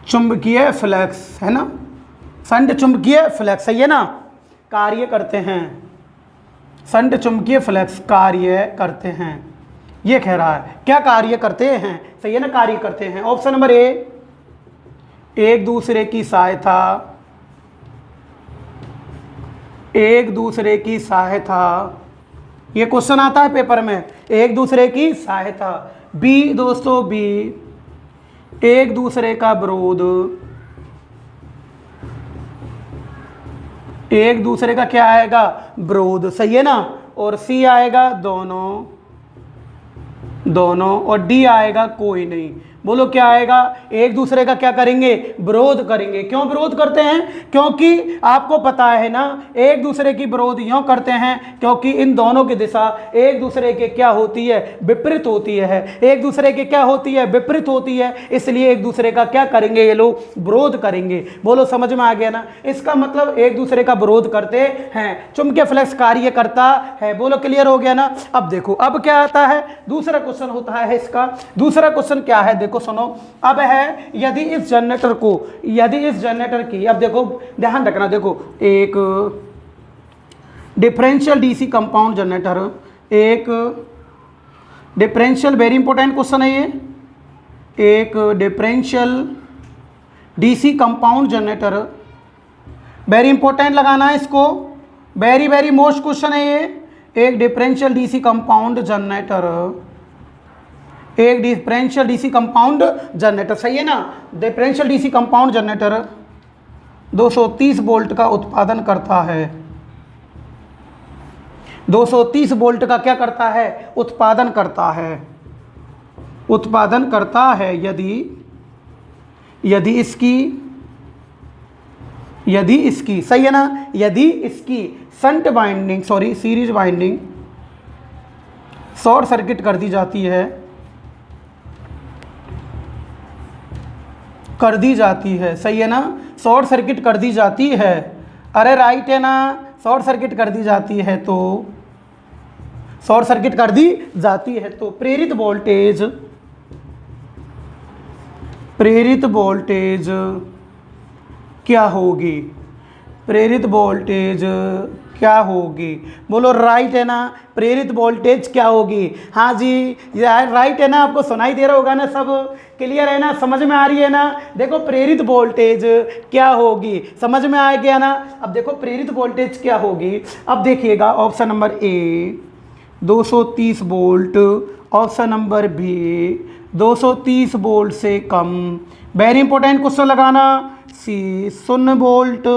चुंबकीय फ्लक्स है ना, संट चुंबकीय फ्लक्स सही है ना, कार्य करते हैं, संट चुंबकीय फ्लक्स कार्य करते हैं। ये कह रहा है क्या कार्य करते हैं, सही है ना, कार्य करते हैं। ऑप्शन नंबर ए, एक दूसरे की सहायता, एक दूसरे की सहायता, ये क्वेश्चन आता है पेपर में, एक दूसरे की सहायता। बी दोस्तों, बी एक दूसरे का विरोध, एक दूसरे का क्या आएगा? विरोध सही है ना। और सी आएगा दोनों, दोनों, और डी आएगा कोई नहीं। बोलो क्या आएगा? एक दूसरे का क्या करेंगे? विरोध करेंगे। क्यों विरोध करते हैं? क्योंकि आपको पता है ना, एक दूसरे की विरोध यूं करते हैं क्योंकि इन दोनों की दिशा एक दूसरे के क्या होती है? विपरीत होती है। एक दूसरे के क्या होती है? विपरीत होती है, इसलिए एक दूसरे का क्या करेंगे ये लोग? विरोध करेंगे। बोलो समझ में आ गया ना? इसका मतलब एक दूसरे का विरोध करते हैं, चुंबकीय फ्लक्स कार्य करता है। बोलो क्लियर हो गया ना? अब देखो अब क्या आता है, दूसरा क्वेश्चन होता है इसका। दूसरा क्वेश्चन क्या है देखो सुनो, अब है यदि इस जनरेटर को, यदि इस जनरेटर की, अब देखो ध्यान रखना, देखो एक डिफरेंशियल डीसी कंपाउंड जनरेटर, एक डिफरेंशियल, वेरी इंपॉर्टेंट क्वेश्चन है ये, एक differential DC compound generator, very important लगाना है इसको, वेरी वेरी मोस्ट क्वेश्चन है ये। एक डिफरेंशियल डीसी कंपाउंड जनरेटर, एक डिफरेंशियल डीसी कंपाउंड जनरेटर सही है ना, differential DC compound generator 230 volt का उत्पादन करता है, 230 वोल्ट का क्या करता है? उत्पादन करता है, उत्पादन करता है यदि इसकी सही है ना, यदि इसकी shunt binding, sorry series binding short circuit कर दी जाती है, कर दी जाती है, सही है ना, शॉर्ट सर्किट कर दी जाती है, अरे राइट है ना, शॉर्ट सर्किट कर दी जाती है, तो शॉर्ट सर्किट कर दी जाती है तो प्रेरित वोल्टेज क्या होगी, प्रेरित वोल्टेज क्या होगी, बोलो राइट है ना, प्रेरित वोल्टेज क्या होगी। हाँ जी यार राइट है ना, आपको सुनाई दे रहा होगा ना, सब क्लियर है ना, समझ में आ रही है ना। देखो प्रेरित वोल्टेज क्या होगी, समझ में आ गया ना। अब देखो प्रेरित वोल्टेज क्या होगी, अब देखिएगा option number A 230 volt, option number B 230 volt से कम, वेरी इंपॉर्टेंट क्वेश्चन लगाना, सी 0 वोल्ट,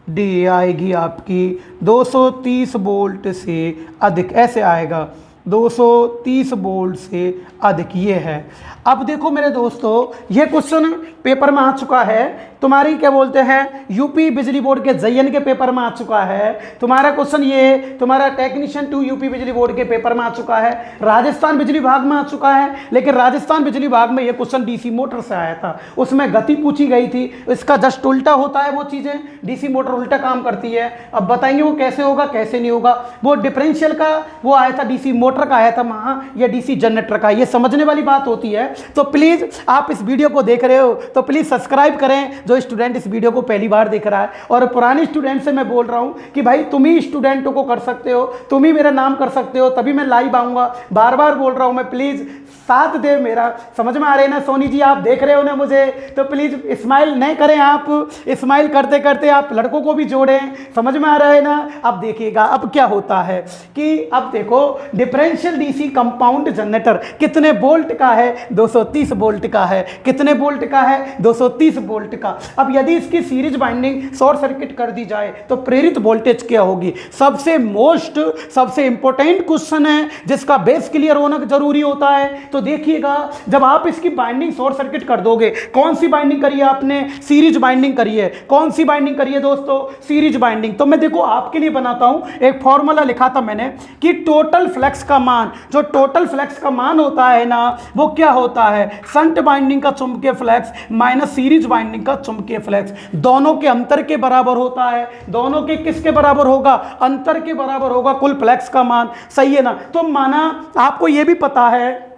डी आएगी आपकी 230 वोल्ट से अधिक, ऐसे आएगा 230 वोल्ट से अधिक, ये है। अब देखो मेरे दोस्तों ये क्वेश्चन पेपर में आ चुका है, तुम्हारी क्या बोलते हैं यूपी बिजली बोर्ड के जयन के पेपर में आ चुका है तुम्हारा क्वेश्चन, ये तुम्हारा टेक्नीशियन 2 यूपी बिजली बोर्ड के पेपर में आ चुका है, राजस्थान बिजली विभाग में आ चुका है, लेकिन राजस्थान बिजली विभाग में ये क्वेश्चन डीसी मोटर से आया था, उसमें गति पूछी गई थी, इसका जस्ट उल्टा होता है वो चीज़ें, डीसी मोटर उल्टा काम करती है। अब बताएंगे वो कैसे होगा कैसे नहीं होगा, वो डिफरेंशियल का वो आया था, डीसी मोटर का आया था वहाँ, या डीसी जनरेटर का, ये समझने वाली बात होती है। तो प्लीज़ आप इस वीडियो को देख रहे हो तो प्लीज़ सब्सक्राइब करें, जो स्टूडेंट इस वीडियो को पहली बार देख रहा है, और पुराने स्टूडेंट से मैं बोल रहा हूँ कि भाई तुम ही स्टूडेंटों को कर सकते हो, तुम ही मेरा नाम कर सकते हो, तभी मैं लाइव आऊँगा, बार बार बोल रहा हूँ मैं, प्लीज़ साथ दे मेरा, समझ में आ रहे हैं ना। सोनी जी आप देख रहे हो ना मुझे, तो प्लीज़ स्माइल नहीं करें आप, स्माइल करते करते आप लड़कों को भी जोड़ें, समझ में आ रहा है ना। अब देखिएगा अब क्या होता है कि अब देखो डिफरेंशियल डीसी कंपाउंड जनरेटर कितने वोल्ट का है, 230 वोल्ट का है, कितने वोल्ट का है, 230 वोल्ट का। अब यदि इसकी सीरीज बाइंडिंग शॉर्ट सर्किट कर दी जाए तो प्रेरित वोल्टेज क्या होगी, सबसे इंपॉर्टेंट क्वेश्चन है जिसका बेस क्लियर होना जरूरी होता है। तो देखिएगा जब आप इसकी बाइंडिंग शॉर्ट सर्किट कर दोगे, कौन सी बाइंडिंग करी है आपने, सीरीज बाइंडिंग करी है, कौन सी बाइंडिंग करी है दोस्तों, सीरीज बाइंडिंग। तो मैं देखो आपके लिए बनाता हूं, एक फॉर्मूला लिखा था मैंने कि टोटल फ्लक्स का मान, जो टोटल फ्लक्स का मान होता है ना, वो क्या होता है, शंट बाइंडिंग का चुंबकीय फ्लक्स माइनस सीरीज बाइंडिंग का चुंबकीय फ्लक्स, दोनों के अंतर के बराबर होता है। दोनों के किसके बराबर होगा, अंतर के बराबर होगा कुल फ्लक्स का मान, सही है ना। तो माना आपको यह भी पता है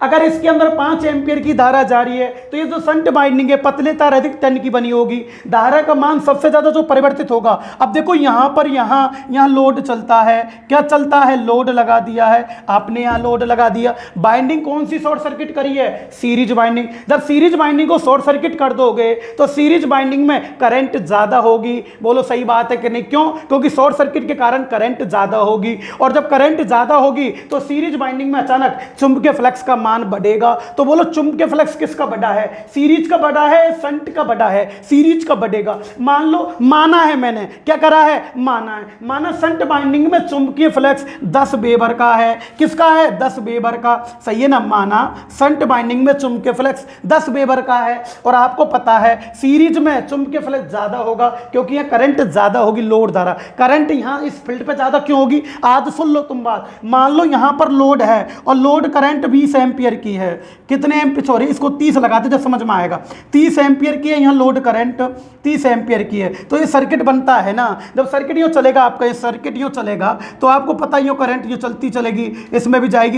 अगर इसके अंदर 5 एम्पियर की धारा जा रही है तो ये जो शंट बाइंडिंग है पतले तार अधिक टन की बनी होगी, धारा का मान सबसे ज्यादा जो परिवर्तित होगा। अब देखो यहां पर यहां लोड चलता है, क्या चलता है, लोड लगा दिया है आपने, यहां लोड लगा दिया, बाइंडिंग कौन सी शॉर्ट सर्किट करी है, सीरीज बाइंडिंग। जब सीरीज बाइंडिंग को शॉर्ट सर्किट कर दोगे तो सीरीज बाइंडिंग में करंट ज्यादा होगी, बोलो सही बात है कि नहीं, क्यों, क्योंकि शॉर्ट सर्किट के कारण करंट ज्यादा होगी, और जब करंट ज्यादा होगी तो सीरीज बाइंडिंग में अचानक चुंबकीय फ्लक्स का मान बढ़ेगा। तो बोलो चुंबकीय फ्लक्स किसका बड़ा है, सीरीज का बड़ा है, शंट का बड़ा है, सीरीज का बढ़ेगा। मान लो माना है मैंने, क्या करा है, माना है, माना शंट बाइंडिंग में चुंबकीय फ्लक्स 10 वेबर का है, किसका है, 10 वेबर का, सही है ना। माना शंट बाइंडिंग में चुंबकीय फ्लक्स 10 वेबर का है, और आपको पता है सीरीज में चुंबकीय फ्लक्स ज्यादा होगा क्योंकि यह करंट ज्यादा होगी, लोड धारा, करंट यहां इस फील्ड पे ज्यादा क्यों होगी, आज सुन लो तुम बात। मान लो यहां पर लोड है और लोड करंट 20 एम्पियर की है, कितने एम्पियर, सॉरी इसको 30 लगाते जब समझ में आएगा, 30 एम्पियर की है यहाँ लोड करंट, 30 एम्पियर की है। तो ये सर्किट बनता है ना, जब सर्किट यूँ चलेगा, आपका ये सर्किट यूँ चलेगा तो आपको पता ही हो करंट यूँ चलती चलेगी, इसमें भी जाएगी,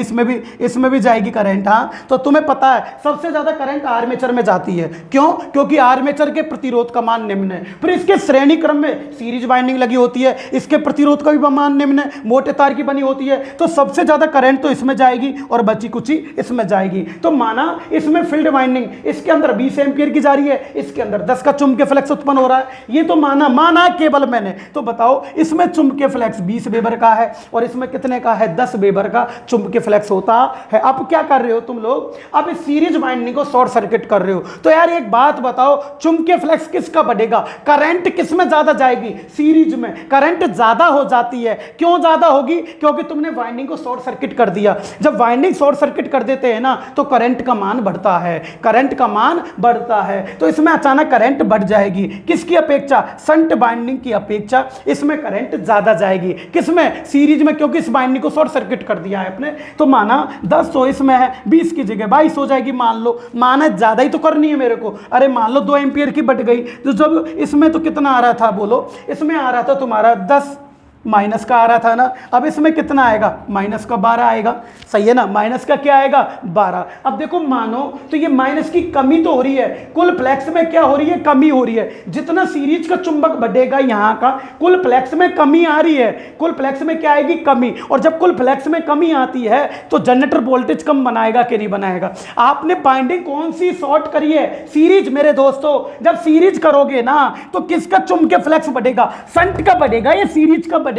इसमें भी जाएगी करंट। हाँ तो तुम्हें पता है सबसे ज्यादा करंट आर्मेचर में जाती है, क्यों, क्योंकि आर्मेचर के प्रतिरोध का मान निम्न है, फिर इसके श्रेणी क्रम में सीरीज बाइंडिंग लगी होती है, इसके प्रतिरोध का भी मान निम्न है, मोटे तार की बनी होती है, तो सबसे ज्यादा करंट तो इसमें जाएगी और बची कुची इसमें जाएगी। तो माना इसमें फील्ड वाइंडिंग, इसके अंदर 20 एम्पियर की जा रही है, इसके अंदर 10 का चुंबकीय फ्लक्स उत्पन्न हो रहा है, ये तो माना केवल मैंने। तो बताओ इसमें चुंबकीय फ्लक्स 20 वेबर का है और इसमें कितने का है, 10 वेबर का चुंबकीय फ्लक्स होता है। अब क्या कर रहे हो तुम लोग, अब इस सीरीज बाइंडिंग को शॉर्ट सर्किट कर रहे हो, तो यार एक बात बताओ, चुंबकीय फ्लक्स किसका बढ़ेगा, करंट किसमें ज्यादा जाएगी, सीरीज में करंट ज्यादा हो जाती है। क्यों ज्यादा होगी, क्योंकि तुमने वाइंडिंग को शॉर्ट सर्किट कर दिया। जब वाइंडिंग शॉर्ट सर्किट कर देते हैं ना तो करंट का मान बढ़ता है, करंट का मान बढ़ता है। तो इसमें अचानक करंट बढ़ जाएगी, किसकी अपेक्षा? शंट बाइंडिंग की अपेक्षा इसमें करंट ज्यादा जाएगी। किसमें? सीरीज में, क्योंकि इस बाइंडिंग को शॉर्ट सर्किट कर दिया है अपने। तो माना 10 तो इसमें है, 20 की जगह 22 हो जाएगी मान लो। माना ज्यादा ही तो करनी है मेरे को, अरे मान लो 2 एम्पियर की बढ़ गई। तो जब इसमें तो कितना आ रहा था बोलो, इसमें आ रहा था तुम्हारा 10 माइनस का आ रहा था ना, अब इसमें कितना आएगा? माइनस का 12 आएगा, सही है ना। माइनस का क्या आएगा? 12। अब देखो मानो तो ये माइनस की कमी तो हो रही है, कुल फ्लैक्स में क्या हो रही है? कमी हो रही है। जितना सीरीज का चुंबक बढ़ेगा यहाँ का, कुल फ्लैक्स में कमी आ रही है, कुल फ्लैक्स में क्या आएगी? कमी। और जब कुल फ्लैक्स में कमी आती है तो जनरेटर वोल्टेज कम बनाएगा कि नहीं बनाएगा? आपने बाइंडिंग कौन सी शॉर्ट करी है? सीरीज मेरे दोस्तों। जब सीरीज करोगे ना तो किसका चुंबकीय फ्लक्स बढ़ेगा? शंट का बढ़ेगा या सीरीज का बढ़ेगा?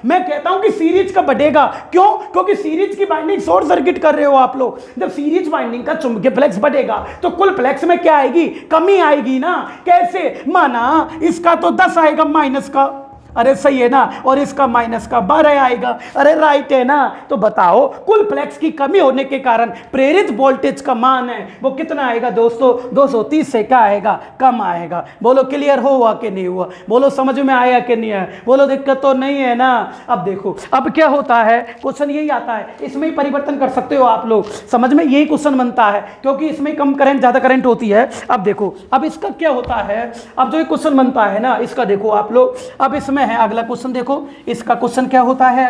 मैं कहता हूं कि सीरीज का बढ़ेगा। क्यों? क्योंकि सीरीज की बाइंडिंग शॉर्ट सर्किट कर रहे हो आप लोग। जब सीरीज बाइंडिंग का चुंबकीय फ्लक्स बढ़ेगा तो कुल फ्लक्स में क्या आएगी? कमी आएगी ना। कैसे? माना इसका तो 10 आएगा माइनस का, अरे सही है ना, और इसका माइनस का 12 आएगा, अरे राइट है ना। तो बताओ कुल फ्लक्स की कमी होने के कारण प्रेरित वोल्टेज का मान है वो कितना आएगा दोस्तों? 230 से क्या आएगा? कम आएगा। बोलो क्लियर हुआ कि नहीं हुआ? बोलो समझ में आया कि नहीं आया? बोलो दिक्कत तो नहीं है ना। अब देखो अब क्या होता है, क्वेश्चन यही आता है, इसमें ही परिवर्तन कर सकते हो आप लोग, समझ में यही क्वेश्चन बनता है, क्योंकि इसमें कम करंट ज्यादा करंट होती है। अब देखो अब इसका क्या होता है, अब जो ये क्वेश्चन बनता है ना इसका देखो आप लोग, अब इसमें है अगला क्वेश्चन। देखो इसका क्वेश्चन क्या होता है,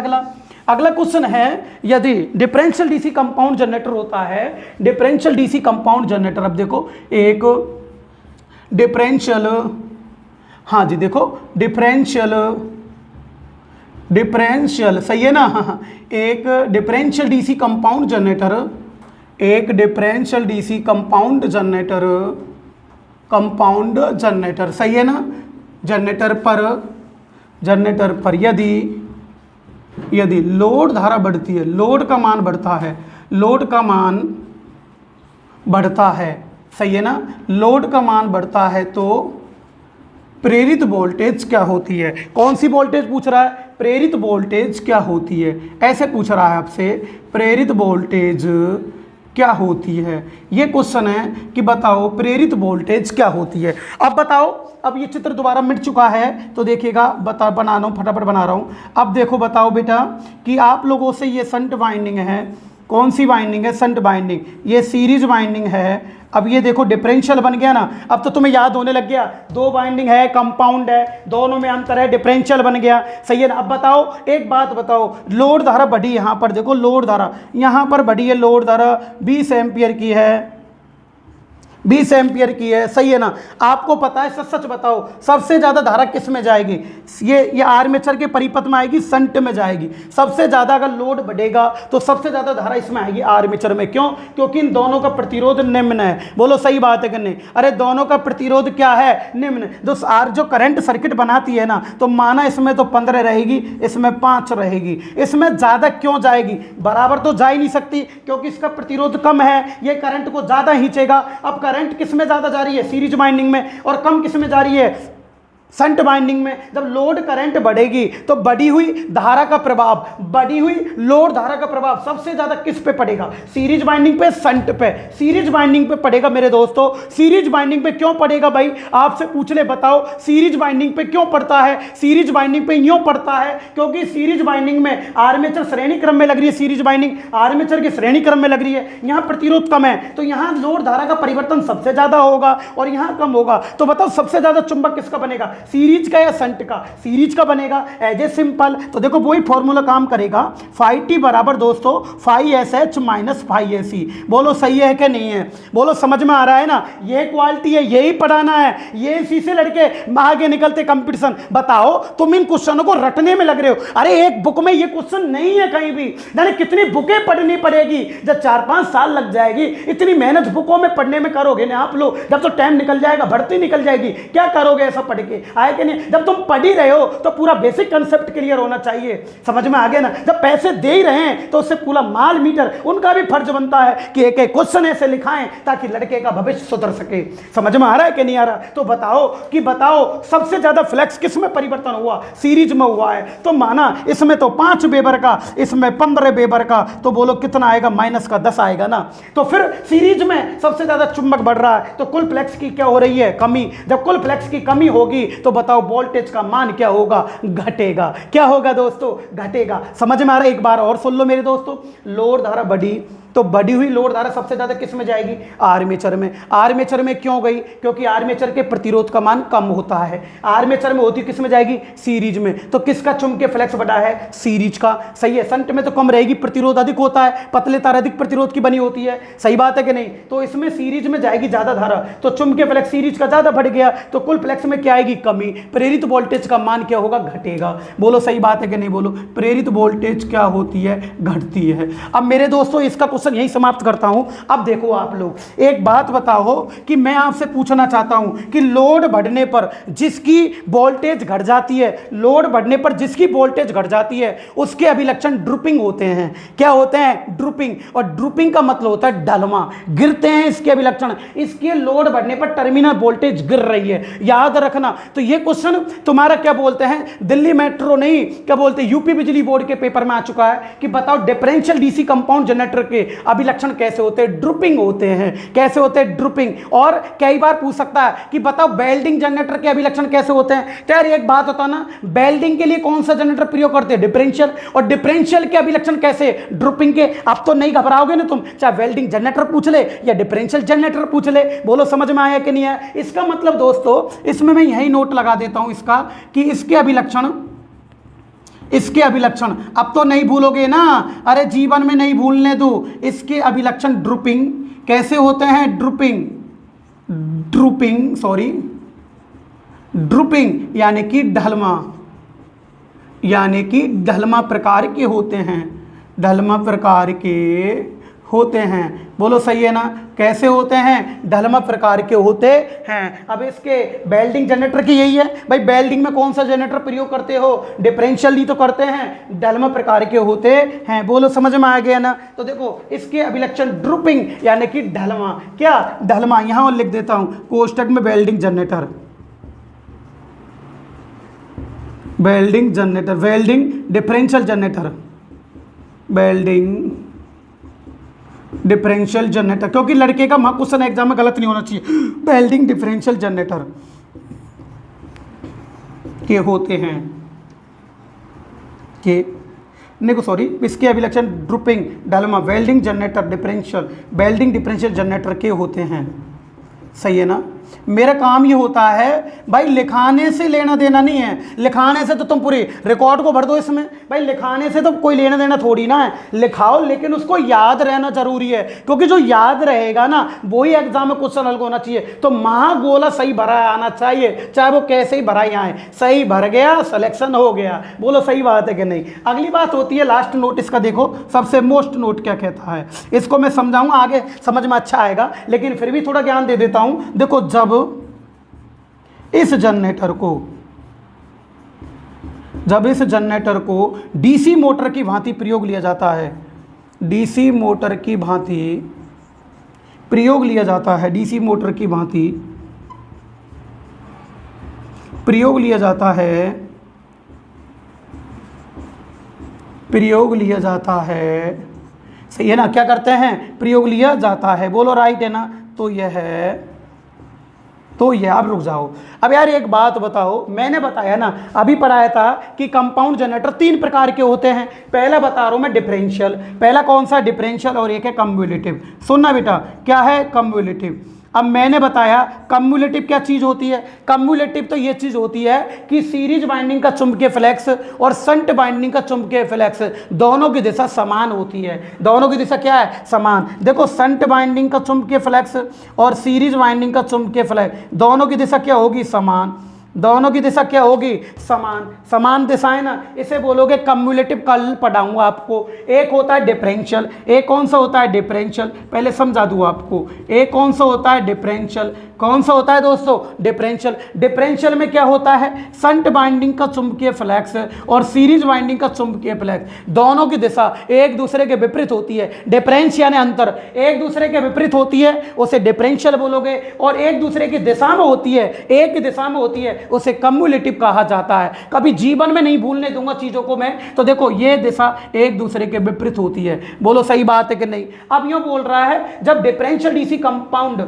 अगला क्वेश्चन है, यदि डिफरेंशियल डीसी कंपाउंड जनरेटर होता है, डिफरेंशियल डीसी कंपाउंड जनरेटर। अब देखो एक डिफरेंशियल, हाँ जी देखो डिफरेंशियल सही है ना, एक डिफरेंशियल डीसी कंपाउंड जनरेटर, एक डिफरेंशियल डीसी कंपाउंड जनरेटर सही है ना। जनरेटर पर यदि लोड धारा बढ़ती है, लोड का मान बढ़ता है, लोड का मान बढ़ता है सही है ना, लोड का मान बढ़ता है तो प्रेरित वोल्टेज क्या होती है? कौन सी वोल्टेज पूछ रहा है? प्रेरित वोल्टेज क्या होती है, ऐसे पूछ रहा है आपसे, प्रेरित वोल्टेज क्या होती है। ये क्वेश्चन है कि बताओ प्रेरित वोल्टेज क्या होती है। अब बताओ, अब ये चित्र दोबारा मिट चुका है तो देखिएगा, बना रहा हूँ, फटाफट बना रहा हूँ। अब देखो बताओ बेटा कि आप लोगों से ये शंट वाइंडिंग है, कौन सी वाइंडिंग है? शंट वाइंडिंग, ये सीरीज वाइंडिंग है। अब ये देखो डिफरेंशियल बन गया ना, अब तो तुम्हें याद होने लग गया, 2 वाइंडिंग है, कंपाउंड है, दोनों में अंतर है, डिफरेंशियल बन गया सही है ना। अब बताओ एक बात बताओ, लोड धारा बढ़ी, यहाँ पर देखो लोड धारा यहाँ पर बढ़ी है, लोड धारा 20 एम्पियर की है, 20 एम्पियर की है सही है ना। आपको पता है, सच सच बताओ सबसे ज्यादा धारा किस में जाएगी? ये आर्मेचर के परिपथ में आएगी, शंट में जाएगी। सबसे ज्यादा अगर लोड बढ़ेगा तो सबसे ज्यादा धारा इसमें आएगी, आर्मेचर में। क्यों? क्योंकि इन दोनों का प्रतिरोध निम्न है। बोलो सही बात है कि नहीं? अरे दोनों का प्रतिरोध क्या है? निम्न। जो करंट सर्किट बनाती है ना, तो माना इसमें तो 15 रहेगी, इसमें 5 रहेगी। इसमें ज्यादा क्यों जाएगी? बराबर तो जा ही नहीं सकती, क्योंकि इसका प्रतिरोध कम है, ये करंट को ज्यादा खींचेगा। अब करंट किस में ज्यादा जा रही है? सीरीज वाइंडिंग में, और कम किस में जा रही है? शंट वाइंडिंग में। जब लोड करंट बढ़ेगी तो बढ़ी हुई धारा का प्रभाव, बढ़ी हुई लोड धारा का प्रभाव सबसे ज्यादा किस पे पड़ेगा? सीरीज वाइंडिंग पे, शंट पे? सीरीज वाइंडिंग पे पड़ेगा मेरे दोस्तों। सीरीज वाइंडिंग पे क्यों पड़ेगा भाई? आपसे पूछ ले, बताओ सीरीज वाइंडिंग पे क्यों पड़ता है? सीरीज वाइंडिंग पे यूं पड़ता है क्योंकि सीरीज वाइंडिंग में आर्मेचर श्रेणी क्रम में लग रही है, सीरीज वाइंडिंग आर्मेचर के श्रेणी क्रम में लग रही है, यहां प्रतिरोध कम है, तो यहां लोड धारा का परिवर्तन सबसे ज्यादा होगा और यहां कम होगा। तो बताओ सबसे ज्यादा चुंबक किसका बनेगा? सीरीज का या शंट का? सीरीज का बनेगा। एज ए सिंपल, तो देखो वही फॉर्मूला काम करेगा, फाई टी बराबर दोस्तों phi S H minus phi A C. बोलो सही है कि नहीं है? बोलो समझ में आ रहा है ना? ये क्वालिटी है, यही पढ़ाना है, ये इसी से लड़के आगे निकलते कंपटीशन। बताओ तुम इन क्वेश्चनों को रटने में लग रहे हो। अरे एक बुक में ये क्वेश्चन नहीं है कहीं भी, जाने कितनी बुकें पढ़नी पड़ेगी, जब 4-5 साल लग जाएगी। इतनी मेहनत बुकों में पढ़ने में करोगे ना आप लोग, जब तो टाइम निकल जाएगा, भर्ती निकल जाएगी, क्या करोगे ऐसा पढ़ के? आए कि नहीं? जब तुम पढ़ ही रहे हो तो पूरा बेसिक कंसेप्ट क्लियर होना चाहिए, समझ में आ गया ना? जब पैसे दे ही रहे हैं तो उससे पूरा माल मीटर उनका भी फर्ज बनता है कि एक एक क्वेश्चन ऐसे लिखाएं ताकि लड़के का भविष्य सुधर सके। समझ में आ रहा है कि नहीं आ रहा? तो बताओ सबसे ज्यादा फ्लेक्स किस में परिवर्तन हुआ? सीरीज में हुआ है। तो माना इसमें तो 5 वेबर का, इसमें 15 वेबर का, तो बोलो कितना आएगा? माइनस का 10 आएगा ना। तो फिर सीरीज में सबसे ज्यादा चुंबक बढ़ रहा है तो कुल फ्लेक्स की क्या हो रही है? कमी। जब कुल फ्लेक्स की कमी होगी तो बताओ वोल्टेज का मान क्या होगा? घटेगा। क्या होगा दोस्तों? घटेगा। समझ में आ रहा है? एक बार और सुन लो मेरे दोस्तों, लोड धारा बढ़ी तो बढ़ी हुई लोड धारा सबसे ज्यादा किस में जाएगी? आर्मेचर में। आर्मेचर में क्यों गई? क्योंकि आर्मेचर के प्रतिरोध का मान कम होता है। आर्मेचर में होती किस में जाएगी? सीरीज में। तो किसका चुंबकीय फ्लक्स बढ़ा है? सीरीज का। सही है। शंट में तो कम रहेगी, प्रतिरोध अधिक होता है, पतले तार अधिक प्रतिरोध की बनी होती है। सही बात है कि नहीं? तो इसमें सीरीज में जाएगी ज्यादा धारा, तो चुंबकीय फ्लक्स सीरीज का ज्यादा बढ़ गया तो कुल फ्लक्स में क्या आएगी? कमी। प्रेरित वोल्टेज का मान क्या होगा? घटेगा। बोलो सही बात है कि नहीं? बोलो। प्रेरित वोल्टेज क्या होती है? घटती है। अब मेरे दोस्तों इसका क्वेश्चन यही समाप्त करता हूं। अब देखो आप लोग एक बात बताओ कि मैं आपसे पूछना चाहता हूं कि लोड बढ़ने पर जिसकी वोल्टेज घट जाती है, लोड बढ़ने पर जिसकी वोल्टेज घट जाती है उसके अभिलक्षण ड्रूपिंग होते हैं। क्या होते हैं? ड्रूपिंग। और ड्रूपिंग का मतलब होता है ढलमा, गिरते हैं इसके अभिलक्षण। इसके लोड बढ़ने पर टर्मिनल वोल्टेज गिर रही है, याद रखना। तो ये क्वेश्चन तुम्हारा क्या बोलते हैं, दिल्ली मेट्रो नहीं, क्या बोलते हैं, यूपी बिजली बोर्ड के पेपर में आ चुका है कि बताओ डिफरेंशियल डीसी कंपाउंड जनरेटर के अभिलक्षण कैसे होते हैं? ड्रूपिंग होते हैं। कैसे होते हैं? ड्रूपिंग। और कई बार पूछ सकता है कि बताओ वेल्डिंग जनरेटर के अभिलक्षण कैसे होते हैं? तो यार एक बात होता ना, वेल्डिंग के लिए कौन सा जनरेटर प्रयोग करते हैं? डिफरेंशियल। और डिफरेंशियल के अभिलक्षण कैसे? ड्रूपिंग के। अब तो नहीं घबराओगे ना तुम, चाहे वेल्डिंग जनरेटर पूछ ले या डिफरेंशियल जनरेटर पूछ ले। बोलो समझ में आया कि नहीं आया? इसका मतलब दोस्तों इसमें मैं यही नोट लगा देता हूं इसका कि इसके अभिलक्षण अब तो नहीं भूलोगे ना, अरे जीवन में नहीं भूलने दो। इसके अभिलक्षण ड्रूपिंग कैसे होते हैं? ड्रूपिंग यानी कि ढलमा प्रकार के होते हैं। ढलमा प्रकार के होते हैं। बोलो सही है ना? कैसे होते हैं? ढलमा प्रकार के होते हैं। अब इसके वेल्डिंग जनरेटर की यही है भाई, वेल्डिंग में कौन सा जनरेटर प्रयोग करते हो? डिफरेंशियल ही तो करते हैं, ढलमा प्रकार के होते हैं। बोलो समझ में आ गया ना? तो देखो इसके अभिलक्षण ड्रूपिंग यानी कि ढलमा। क्या? ढलमा। यहां और लिख देता हूं कोष्टक में welding generator, welding differential generator, welding differential generator, क्योंकि लड़के का क्वेश्चन एग्जाम में गलत नहीं होना चाहिए। वेल्डिंग डिफरेंशियल जनरेटर के होते हैं के देखो सॉरी, इसके अभिलक्षण ड्रूपिंग, ढलमा, वेल्डिंग डिफरेंशियल जनरेटर के होते हैं। सही है ना? मेरा काम ये होता है भाई, लिखाने से लेना देना नहीं है। लिखाने से तो तुम पूरी रिकॉर्ड को भर दो इसमें, भाई लिखाने से तो कोई लेना देना थोड़ी ना है। लिखाओ लेकिन उसको याद रहना जरूरी है, क्योंकि जो याद रहेगा ना वही एग्जाम में क्वेश्चन हल होना चाहिए। तो महागोला सही भरा आना चाहिए, चाहे वो कैसे ही भरा ही आए। सही भर गया, सिलेक्शन हो गया। बोलो सही बात है कि नहीं? अगली बात होती है लास्ट नोट इसका। देखो सबसे मोस्ट नोट क्या कहता है, इसको मैं समझाऊंगा, आगे समझ में अच्छा आएगा, लेकिन फिर भी थोड़ा ज्ञान दे देता हूं। देखो जब इस जनरेटर को डीसी मोटर की भांति प्रयोग लिया जाता है, डीसी मोटर की भांति प्रयोग लिया जाता है, डीसी मोटर की भांति प्रयोग लिया जाता है, प्रयोग लिया जाता है। सही है ना? क्या करते हैं? प्रयोग लिया जाता है। बोलो राइट है ना? तो यह है, तो ये। अब रुक जाओ, अब यार एक बात बताओ, मैंने बताया ना अभी पढ़ाया था कि कंपाउंड जनरेटर 3 प्रकार के होते हैं। पहला बता रहा हूं मैं डिफरेंशियल, पहला कौन सा? डिफरेंशियल, और एक है कम्युलेटिव। सुनना बेटा, क्या है? कम्युलेटिव। अब मैंने बताया कम्युलेटिव क्या चीज होती है। कम्युलेटिव तो ये चीज होती है कि सीरीज बाइंडिंग का चुंबकीय फ्लक्स और शंट बाइंडिंग का चुंबकीय फ्लक्स दोनों की दिशा समान होती है। दोनों की दिशा क्या है? समान। देखो शंट बाइंडिंग का चुंबकीय फ्लक्स और सीरीज बाइंडिंग का चुंबकीय फ्लक्स दोनों की दिशा क्या होगी? समान। दोनों की दिशा क्या होगी, समान। समान दिशा है ना, इसे बोलोगे कम्युलेटिव। कल पढ़ाऊंगा आपको। एक होता है डिफरेंशियल, एक कौन सा होता है डिफरेंशियल, पहले समझा दूँ आपको। एक कौन सा होता है डिफरेंशियल, कौन सा होता है दोस्तों, डिफरेंशियल। डिफरेंशियल में क्या होता है, शंट बाइंडिंग का चुंबकीय फ्लक्स और सीरीज बाइंडिंग का चुंबकीय फ्लक्स, दोनों की दिशा एक दूसरे के विपरीत होती है। डिफरेंस यानी अंतर, एक दूसरे के विपरीत होती है उसे डिफरेंशियल बोलोगे, और एक दूसरे की दिशा में होती है, एक दिशा में होती है, उसे कम्युलेटिव कहा जाता है। कभी जीवन में नहीं भूलने दूंगा चीजों को मैं। तो देखो ये दिशा एक दूसरे के विपरीत होती है। बोलो सही बात है कि नहीं। अब यूं बोल रहा है, जब डिफरेंशियल डीसी कंपाउंड,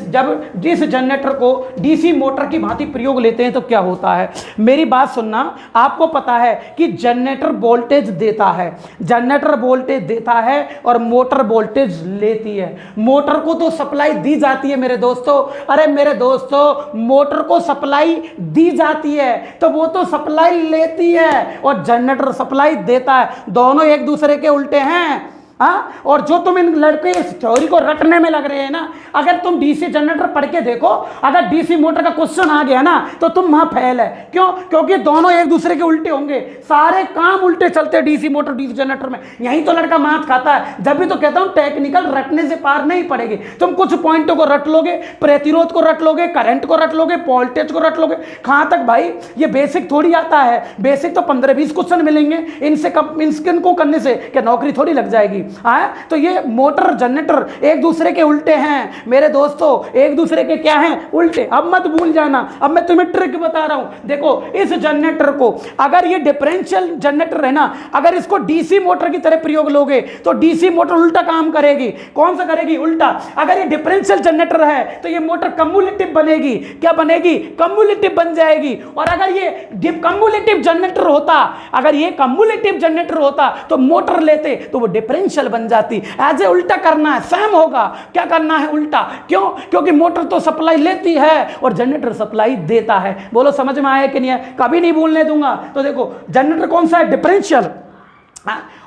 जब जिस जनरेटर को डीसी मोटर की भांति प्रयोग लेते हैं तो क्या होता है। मेरी बात सुनना, आपको पता है कि जनरेटर वोल्टेज देता है, जनरेटर वोल्टेज देता है और मोटर वोल्टेज लेती है। मोटर को तो सप्लाई दी जाती है मेरे दोस्तों, अरे मेरे दोस्तों मोटर को सप्लाई दी जाती है तो वो तो सप्लाई लेती है, और जनरेटर सप्लाई देता है। दोनों एक दूसरे के उल्टे हैं। हाँ, और जो तुम इन लड़के इस थ्योरी को रटने में लग रहे हैं ना, अगर तुम डीसी जनरेटर पढ़ के देखो, अगर डीसी मोटर का क्वेश्चन आ गया ना तो तुम वहां फेल है। क्यों? क्योंकि दोनों एक दूसरे के उल्टे होंगे, सारे काम उल्टे चलते हैं डीसी मोटर डीसी जनरेटर में। यही तो लड़का मात खाता है। जब भी तो कहता हूं टेक्निकल रटने से पार नहीं पड़ेगी। तुम कुछ पॉइंटों को रट लोगे, प्रतिरोध को रट लोगे, करंट को रट लोगे, वोल्टेज को रट लोगे, कहां तक भाई। ये बेसिक थोड़ी आता है, बेसिक तो 15-20 क्वेश्चन मिलेंगे, इनको करने से क्या नौकरी थोड़ी लग जाएगी। तो ये मोटर जनरेटर एक दूसरे के उल्टे हैं मेरे दोस्तों, एक दूसरे के क्या हैं, उल्टे। अब मत भूल जाना, अब मैं तुम्हें ट्रिक बता रहा हूं। देखो इस जनरेटर को, अगर ये डिफरेंशियल जनरेटर है ना, अगर इसको डीसी मोटर की तरह प्रयोग लोगे तो डीसी मोटर उल्टा काम करेगी। कौन सा करेगी, उल्टा। अगर ये डिफरेंशियल जनरेटर है तो ये मोटर कम्युलेटिव बनेगी। क्या बनेगी, कम्युलेटिव बन जाएगी। और अगर ये कम्युलेटिव जनरेटर होता, अगर ये कम्युलेटिव जनरेटर होता तो मोटर लेते तो वो डिफरेंशियल बन जाती। ऐसे उल्टा करना है, सेम होगा। क्या करना है, उल्टा। क्यों? क्योंकि मोटर तो सप्लाई लेती है और जनरेटर सप्लाई देता है। बोलो समझ में आया कि नहीं है, कभी नहीं भूलने दूंगा। तो देखो जनरेटर कौन सा है, डिफरेंशियल,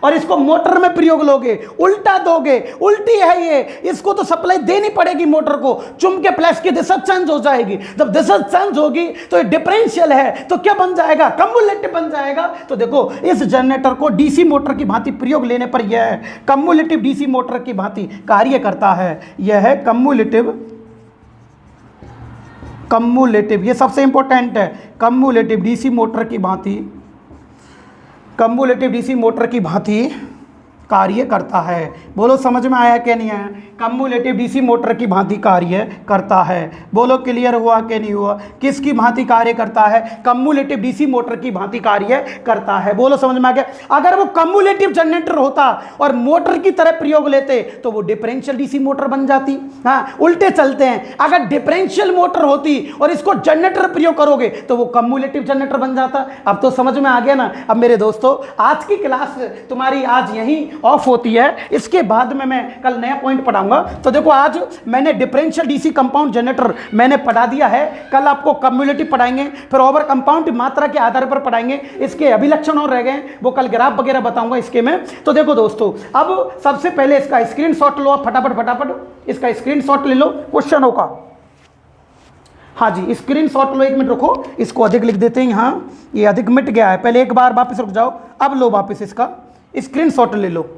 और इसको मोटर में प्रयोग लोगे, उल्टा दोगे, उल्टी है ये, इसको तो सप्लाई देनी पड़ेगी मोटर को, चुंबकीय फ्लक्स की दिशा चेंज हो जाएगी। जब दिशा चेंज होगी तो ये डिफरेंशियल है तो क्या बन जाएगा, कम्युलेटिव बन जाएगा। तो देखो इस जनरेटर को डीसी मोटर की भांति प्रयोग लेने पर यह कम्युलेटिव डीसी मोटर की भांति कार्य करता है। यह है कम्युलेटिव, कम्युलेटिव, ये सबसे इंपॉर्टेंट है। कम्युलेटिव डीसी मोटर की भांति, कम्युलेटिव डीसी मोटर की भांति कार्य करता है। बोलो समझ में आया कि नहीं है, कम्युलेटिव डीसी मोटर की भांति कार्य करता है। बोलो क्लियर हुआ कि नहीं हुआ, किसकी भांति कार्य करता है, कम्युलेटिव डीसी मोटर की भांति कार्य करता है। बोलो समझ में आ गया। अगर वो कम्युलेटिव जनरेटर होता और मोटर की तरह प्रयोग लेते तो वो डिफरेंशियल डीसी मोटर बन जाती। हाँ, उल्टे चलते हैं। अगर डिफरेंशियल मोटर होती और इसको जनरेटर प्रयोग करोगे तो वो कम्युलेटिव जनरेटर बन जाता। अब तो समझ में आ गया ना। अब मेरे दोस्तों आज की क्लास तुम्हारी आज यहीं ऑफ होती है, इसके बाद में मैं कल नया पॉइंट पढ़ाऊंगा। तो देखो आज मैंने डिफरेंशियल डीसी कंपाउंड जनरेटर मैंने पढ़ा दिया है, कल आपको कम्युलेटिव पढ़ाएंगे, फिर ओवर कंपाउंड मात्रा के आधार पर पढ़ाएंगे। इसके अभिलक्षण और रह गए, वो कल ग्राफ वगैरह बताऊंगा इसके में। तो देखो दोस्तों, अब सबसे पहले इसका स्क्रीनशॉट लो, फटाफट फटाफट इसका स्क्रीनशॉट ले लो क्वेश्चनों का। हाँ जी, स्क्रीनशॉट लो, 1 मिनट रुको, इसको अधिक लिख देते हैं यहाँ, ये अधिक मिट गया है। पहले एक बार वापस रुक जाओ, अब लो वापस इसका स्क्रीनशॉट ले लो।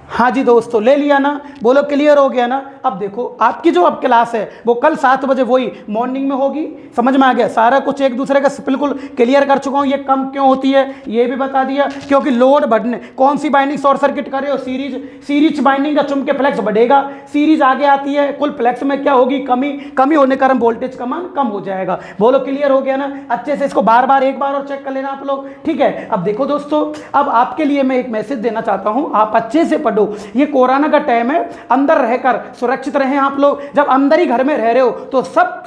हाँ जी दोस्तों, ले लिया ना, बोलो क्लियर हो गया ना। अब देखो आपकी जो अब क्लास है वो कल 7 बजे वही मॉर्निंग में होगी। समझ में आ गया, सारा कुछ एक दूसरे का बिल्कुल क्लियर कर चुका हूँ। ये कम क्यों होती है ये भी बता दिया, क्योंकि लोड बढ़ने, कौन सी बाइंडिंग शॉर्ट सर्किट करे हो, सीरीज बाइंडिंग का चुंबकीय फ्लक्स बढ़ेगा, सीरीज आगे आती है, कुल फ्लक्स में क्या होगी, कमी होने के कारण वोल्टेज का मान कम हो जाएगा। बोलो क्लियर हो गया ना। अच्छे से इसको बार बार एक बार और चेक कर लेना आप लोग, ठीक है। अब देखो दोस्तों, अब आपके लिए मैं एक मैसेज देना चाहता हूँ, आप अच्छे से पढ़ो। ये कोरोना का टाइम है, अंदर रहकर सुरक्षित रहें आप लोग। जब अंदर ही घर में रह रहे हो तो सब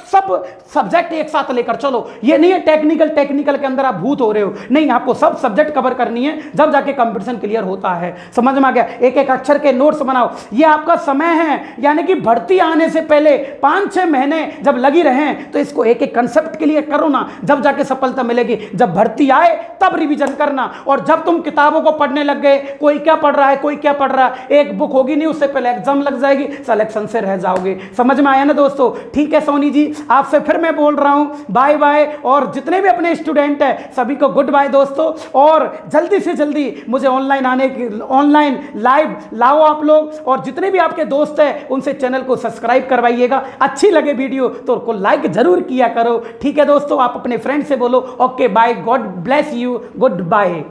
सब्जेक्ट एक साथ लेकर चलो। ये नहीं है टेक्निकल के अंदर आप भूत हो रहे हो, नहीं, आपको सब सब्जेक्ट कवर करनी है, जब जाके कंपटीशन क्लियर होता है। समझ में आ गया। एक एक अक्षर के नोट्स बनाओ। ये आपका समय है, यानी कि भर्ती आने से पहले 5-6 महीने जब लगी रहें तो इसको एक एक कंसेप्ट क्लियर करो ना, जब जाके सफलता मिलेगी। जब भर्ती आए तब रिवीजन करना, और जब तुम किताबों को पढ़ने लग गए, कोई क्या पढ़ रहा है कोई क्या पढ़ रहा है, एक बुक होगी नहीं, उससे पहले एग्जाम लग जाएगी, सिलेक्शन डिप्रेशन से रह जाओगे। समझ में आया ना दोस्तों? ठीक है सोनी जी, आपसे फिर मैं बोल रहा हूँ बाय बाय, और जितने भी अपने स्टूडेंट हैं सभी को गुड बाय दोस्तों। और जल्दी से जल्दी मुझे ऑनलाइन लाइव लाओ आप लोग, और जितने भी आपके दोस्त हैं उनसे चैनल को सब्सक्राइब करवाइएगा। अच्छी लगे वीडियो तो को लाइक जरूर किया करो। ठीक है दोस्तों, आप अपने फ्रेंड से बोलो okay bye, God bless you, good bye.